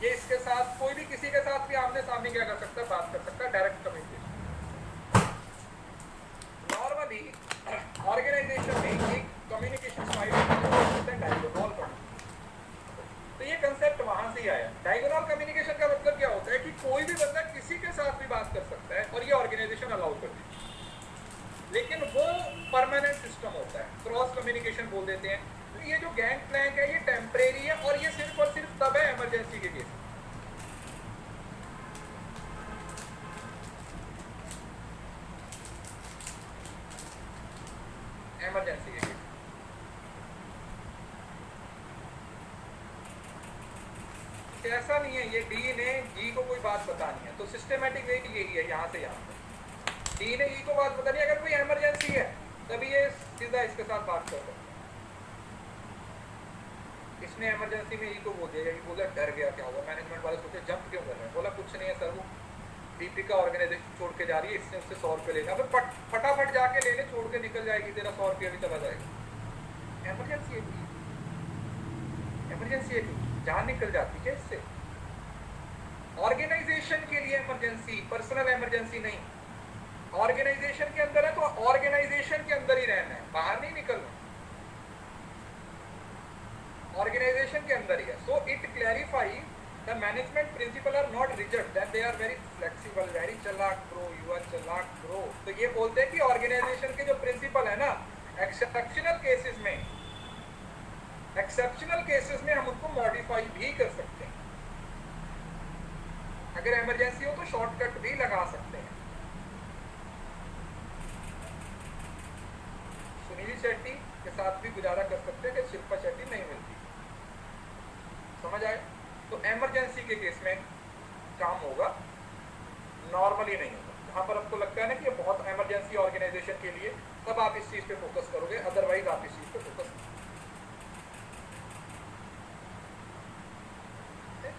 S1: ये इसके साथ, कोई भी किसी के साथ भी आमने सामने क्या कर सकता है, बात कर सकता है, डायरेक्ट कम्युनिकेशन। नॉर्मली ऑर्गेनाइजेशन में एक कम्युनिकेशन स्टाइल होता है डायगोनल कम्युनिकेशन, तो ये कंसेप्ट वहां से ही आया। डायगोनल कम्युनिकेशन का मतलब क्या होता है कि कोई भी बंदा किसी के साथ भी बात कर सकता है और ये ऑर्गेनाइजेशन अलाउ करती है, लेकिन वो परमानेंट सिस्टम होता है, क्रॉस कम्युनिकेशन बोल देते हैं। तो ये जो गैंग प्लैंक है ये टेम्परेरी है, और ये सिर्फ और सिर्फ तब है इमरजेंसी के केस। इमरजेंसी के केस ऐसा नहीं है, ये डी ने जी को कोई बात बतानी है तो सिस्टमेटिक वे यही है, यहाँ से यहाँ पे डी ने ई को बात बतानी है, अगर कोई इमरजेंसी है तभी ये सीधा इसके साथ बात कर सकता है। इसने इमरजेंसी में ई को बोल दिया, ये बोला डर गया, क्या हुआ? मैनेजमेंट वाले सोचे जंप क्यों कर रहे हैं? बोला कुछ नहीं है सर, वो दीपिका ऑर्गेनाइजेशन छोड़ के जा रही है, इसने उससे 100 रुपये लेना, फिर फटाफट जाके ले ले, छोड़ के निकल जाएगी, तेरा 100 रुपया भी चला जाएगा। इमरजेंसी है, इमरजेंसी है, जान निकल जाती है इससे। ऑर्गेनाइजेशन के लिए इमरजेंसी, पर्सनल इमरजेंसी नहीं। ऑर्गेनाइजेशन के अंदर है तो ऑर्गेनाइजेशन के अंदर ही रहना है, बाहर नहीं निकलना, ऑर्गेनाइजेशन के अंदर ही है। So it clarify the management principle are not rigid, that they are very flexible, very चालाक ब्रो, यू आर चालाक ब्रो। तो ये बोलते हैं कि ऑर्गेनाइजेशन के जो प्रिंसिपल है ना, एक्सेप्शनल केसेस में हम उनको मॉडिफाई भी कर सकते हैं, अगर इमरजेंसी हो तो शॉर्टकट भी लगा सकते हैं। सुनील शेट्टी के साथ भी गुजारा कर सकते हैं कि शिल्पा शेट्टी नहीं मिलती, समझ आए? तो इमरजेंसी के केस में काम होगा, नॉर्मली नहीं होगा। जहां पर आपको लगता है ना कि ये बहुत इमरजेंसी ऑर्गेनाइजेशन के लिए, तब आप इस चीज पे फोकस करोगे, अदरवाइज आप इस चीज पे फोकस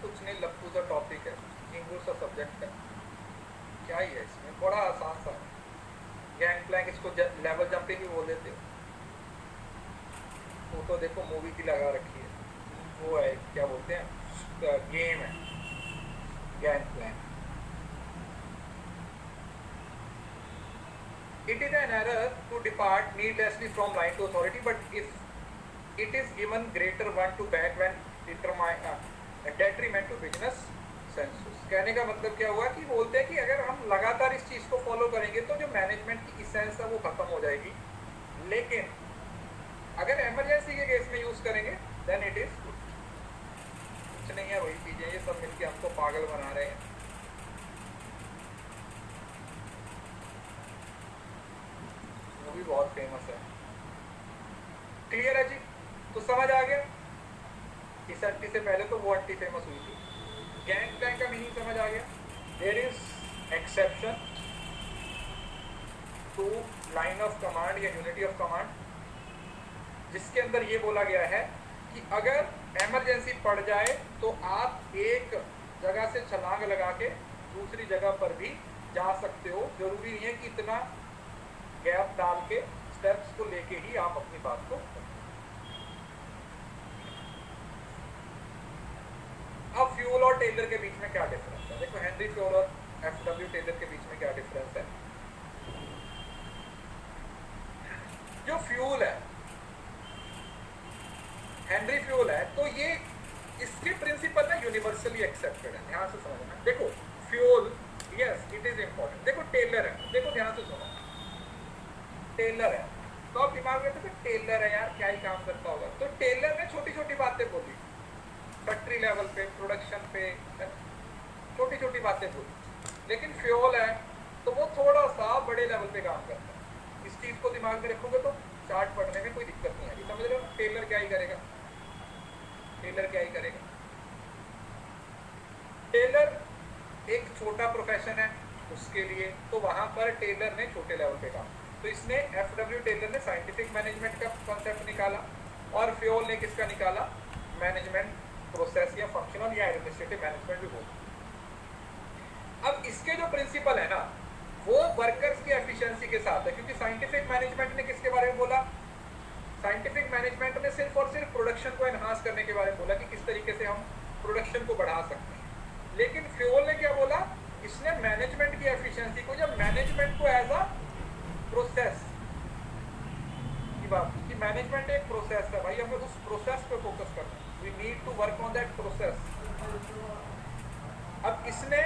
S1: कुछ नहीं। लप्पू सा टॉपिक है, इंग्लिश सा सब्जेक्ट है, क्या ही है इसमें, बड़ा आसान सा। गैंग प्लैंक, इसको लेवल जंपिंग भी बोल देते हो। फोटो देखो, मूवी की लगा रखी है, वो है क्या बोलते हैं, गेम है gang plank. It is an error to depart needlessly from line to authority, but if it is given greater one to back when detriment to business census। कहने का मतलब क्या हुआ कि बोलते हैं कि अगर हम लगातार इस चीज को फॉलो करेंगे तो जो मैनेजमेंट की इसेंस है वो खत्म हो जाएगी, लेकिन अगर इमरजेंसी के केस में यूज करेंगे देन इट इज गुड। कुछ नहीं है, वही चीजें, ये सब मिलके हमको पागल बना रहे हैं। वो भी बहुत फेमस है। क्लियर है जी? तो समझ आ गया, इस आंटी से पहले तो वो आंटी फेमस हुई थी। गैंग प्लैंक का मीनिंग समझ आ गया। There is exception to line of command या यूनिटी ऑफ कमांड, जिसके अंदर ये बोला गया है कि अगर इमरजेंसी पड़ जाए तो आप एक जगह से छलांग लगा के दूसरी जगह पर भी जा सकते हो। जरूरी नहीं है कि इतना गैप डाल के स्टेप्स को लेके ही आप अपनी बात को। अब फ्यूल और टेलर के बीच में क्या डिफरेंस है? देखो, हेनरी फ्यूल और एफडब्ल्यू टेलर के बीच में क्या डिफरेंस है। जो फ्यूल है, हेनरी फ्यूल है, तो ये इसके प्रिंसिपल ना यूनिवर्सली एक्सेप्टेड है। ध्यान से समझना। देखो fuel, yes it is important. देखो टेलर है, देखो ध्यान से सुनो, टेलर है तो आप दिमाग में तो टेलर है यार, क्या ही काम करता होगा। तो टेलर ने छोटी छोटी बातें बोली, फैक्ट्री लेवल पे, प्रोडक्शन पे छोटी छोटी बातें बोली। लेकिन फ्यूल है तो वो थोड़ा सा बड़े लेवल पे काम करता है। इस चीज को दिमाग में रखोगे तो चार्ट पढ़ने में कोई दिक्कत नहीं आएगी। समझ रहे हो? टेलर क्या ही करेगा, टेलर क्या ही करेगा। टेलर एक छोटा प्रोफेशन है उसके लिए, तो वहां पर टेलर ने छोटे लेवल पे काम। तो इसने एफडब्ल्यू टेलर ने साइंटिफिक मैनेजमेंट का कॉन्सेप्ट निकाला और फ्यूल ने किसका निकाला? मैनेजमेंट प्रोसेस या फंक्शनल या एडमिनिस्ट्रेटिव मैनेजमेंट भी बोलते। अब इसके जो प्रिंसिपल है ना, वो वर्कर्स की एफिशिएंसी के साथ है। क्योंकि साइंटिफिक मैनेजमेंट ने किसके बारे में बोला? साइंटिफिक मैनेजमेंट ने सिर्फ और सिर्फ प्रोडक्शन को एनहांस करने के बारे में बोला कि किस तरीके से हम प्रोडक्शन को बढ़ा सकते हैं। लेकिन फ्यूल ने क्या बोला? इसने मैनेजमेंट की एफिशिएंसी को, जब मैनेजमेंट को एज अ प्रोसेस की बात की, मैनेजमेंट एक प्रोसेस है भाई, हमें उस प्रोसेस पे फोकस करना है। We need to work on that process. अब इसने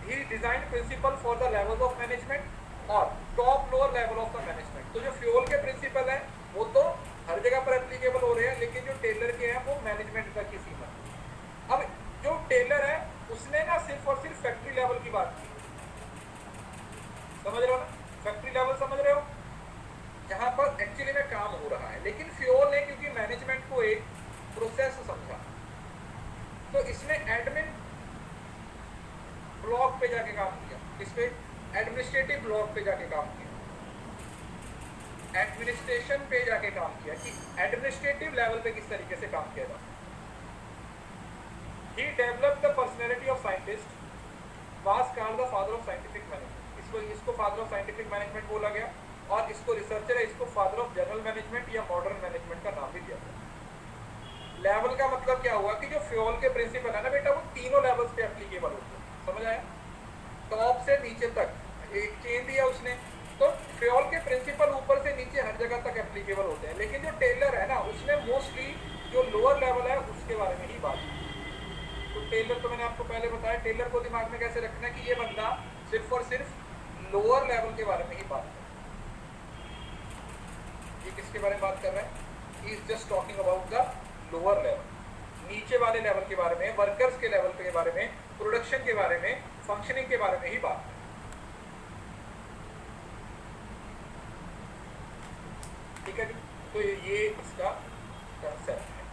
S1: ही design principle for the level of management और top lower level of the management. तो जो फ्यूल के प्रिंसिपल है वो तो हर जगह पर एप्लीकेबल हो रहे हैं, लेकिन जो टेलर के हैं वो मैनेजमेंट तक की सीमा। अब जो टेलर है उसने ना सिर्फ और सिर्फ फैक्ट्री लेवल की बात की। समझ रहे हो ना? फैक्ट्री लेवल समझ रहे हो, जहां पर एक्चुअली में काम हो रहा है। लेकिन फ्यूल ने क्योंकि मैनेजमेंट को एक प्रोसेस समझा, तो इसने एडमिन ब्लॉक पे जाके काम किया। इस पे एडमिनिस्ट्रेटिव ब्लॉक पे जाके काम किया, एडमिनिस्ट्रेशन पे जाके काम किया कि एडमिनिस्ट्रेटिव लेवल पे किस तरीके से काम किया जाए। He developed the personality of scientist, was called the father of scientific management। इसको फादर ऑफ साइंटिफिक मैनेजमेंट बोला गया, और इसको रिसर्चर है, इसको फादर ऑफ जनरल मैनेजमेंट या मॉडर्न मैनेजमेंट का नाम भी दिया गया। लेवल का मतलब क्या हुआ कि जो फ्यूल के प्रिंसिपल है ना बेटा, वो तीनों लेवल्स पे एप्लीकेबल होते हैं। समझ आया? टॉप से नीचे तक एक चेन दिया उसने, तो फ्यूल के प्रिंसिपल ऊपर से नीचे हर जगह तक एप्लीकेबल होते हैं। लेकिन जो टेलर है ना, उसने मोस्टली जो लोअर लेवल है उसके बारे में ही बात की। तो टेलर तो मैंने आपको पहले बताया, टेलर को दिमाग में कैसे रखना है कि ये बंदा सिर्फ और सिर्फ लोअर लेवल के बारे में ही बात कर रहा है। ये किसके बारे में बात कर रहा है? He is just talking about the lower level, नीचे वाले लेवल के बारे में, वर्कर्स के लेवल के बारे में, प्रोडक्शन के बारे में, फंक्शनिंग के बारे में ही बात कर। ठीक है जी? तो ये इसका कंसेप्ट है।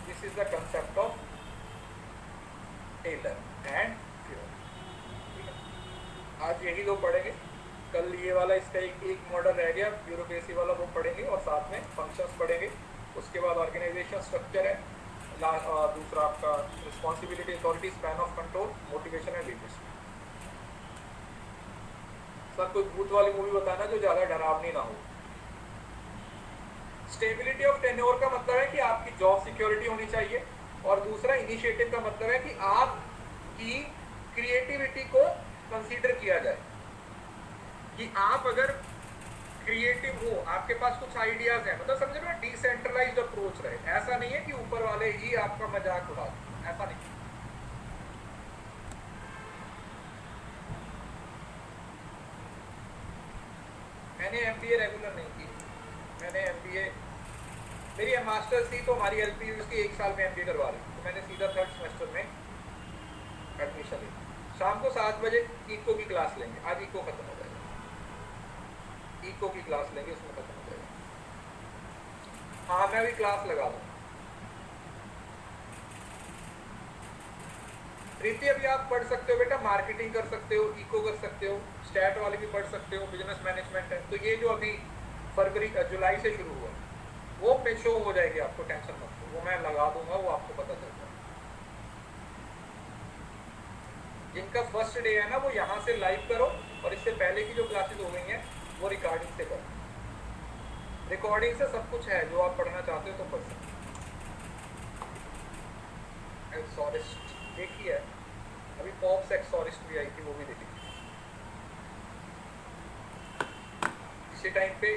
S1: This is the concept of Taylor and Fayol. ठीक है, आज यही दो पढ़ेंगे। कल ये वाला इसका एक मॉडल रह गया, ब्यूरोक्रेसी वाला, वो पढ़ेंगे और साथ में फंक्शंस पढ़ेंगे। उसके बाद ऑर्गेनाइजेशन स्ट्रक्चर है, दूसरा आपका responsibility, authority, span of control, motivation and leadership. Sir कोई भूत वाली मूवी बताना जो ज्यादा डरावनी ना हो। स्टेबिलिटी ऑफ टेन्योर का मतलब है कि आपकी जॉब सिक्योरिटी होनी चाहिए, और दूसरा इनिशिएटिव का मतलब है कि आपकी क्रिएटिविटी को कंसीडर किया जाए, कि आप अगर क्रिएटिव हो, आपके पास कुछ आइडियाज हैं, मतलब समझ रहे हो, डिसेंट्रलाइज्ड अप्रोच रहे। ऐसा नहीं है कि ऊपर वाले ही आपका मजाक उड़ा, ऐसा नहीं। मैंने एमबीए रेगुलर नहीं की, मैंने एमबीए मेरी मास्टर्स थी तो हमारी एलपीयू की 1 साल में एमबीए करवा रही थी, तो मैंने सीधा 3rd सेमेस्टर में एडमिशन ली। शाम को 7 बजे इको की क्लास लेंगे, आज इको खत्म हो जाएगा, इको की क्लास लेंगे, उसमें खत्म हो जाएगा। हाँ मैं अभी क्लास लगा दूँ। प्रीति अभी आप पढ़ सकते हो बेटा, मार्केटिंग कर सकते हो, इको कर सकते हो, स्टैट वाले भी पढ़ सकते हो, बिजनेस मैनेजमेंट है। तो ये जो अभी फरवरी जुलाई से शुरू हुआ वो पे शो हो जाएगी आपको, टेंशन मत लो, वो मैं लगा दूंगा, वो आपको पता चल जाएगा। जिनका फर्स्ट डे है ना वो यहाँ से लाइव करो, और इससे पहले की जो क्लासेस हो गई हैं वो रिकॉर्डिंग से करो। रिकॉर्डिंग से सब कुछ है, जो आप पढ़ना चाहते हो तो पढ़ सकते हो। एक्सॉरिस्ट देखी है, अभी पॉप्स एक्सॉरिस्ट भी आई थी, वो भी देखी। इसी टाइम पे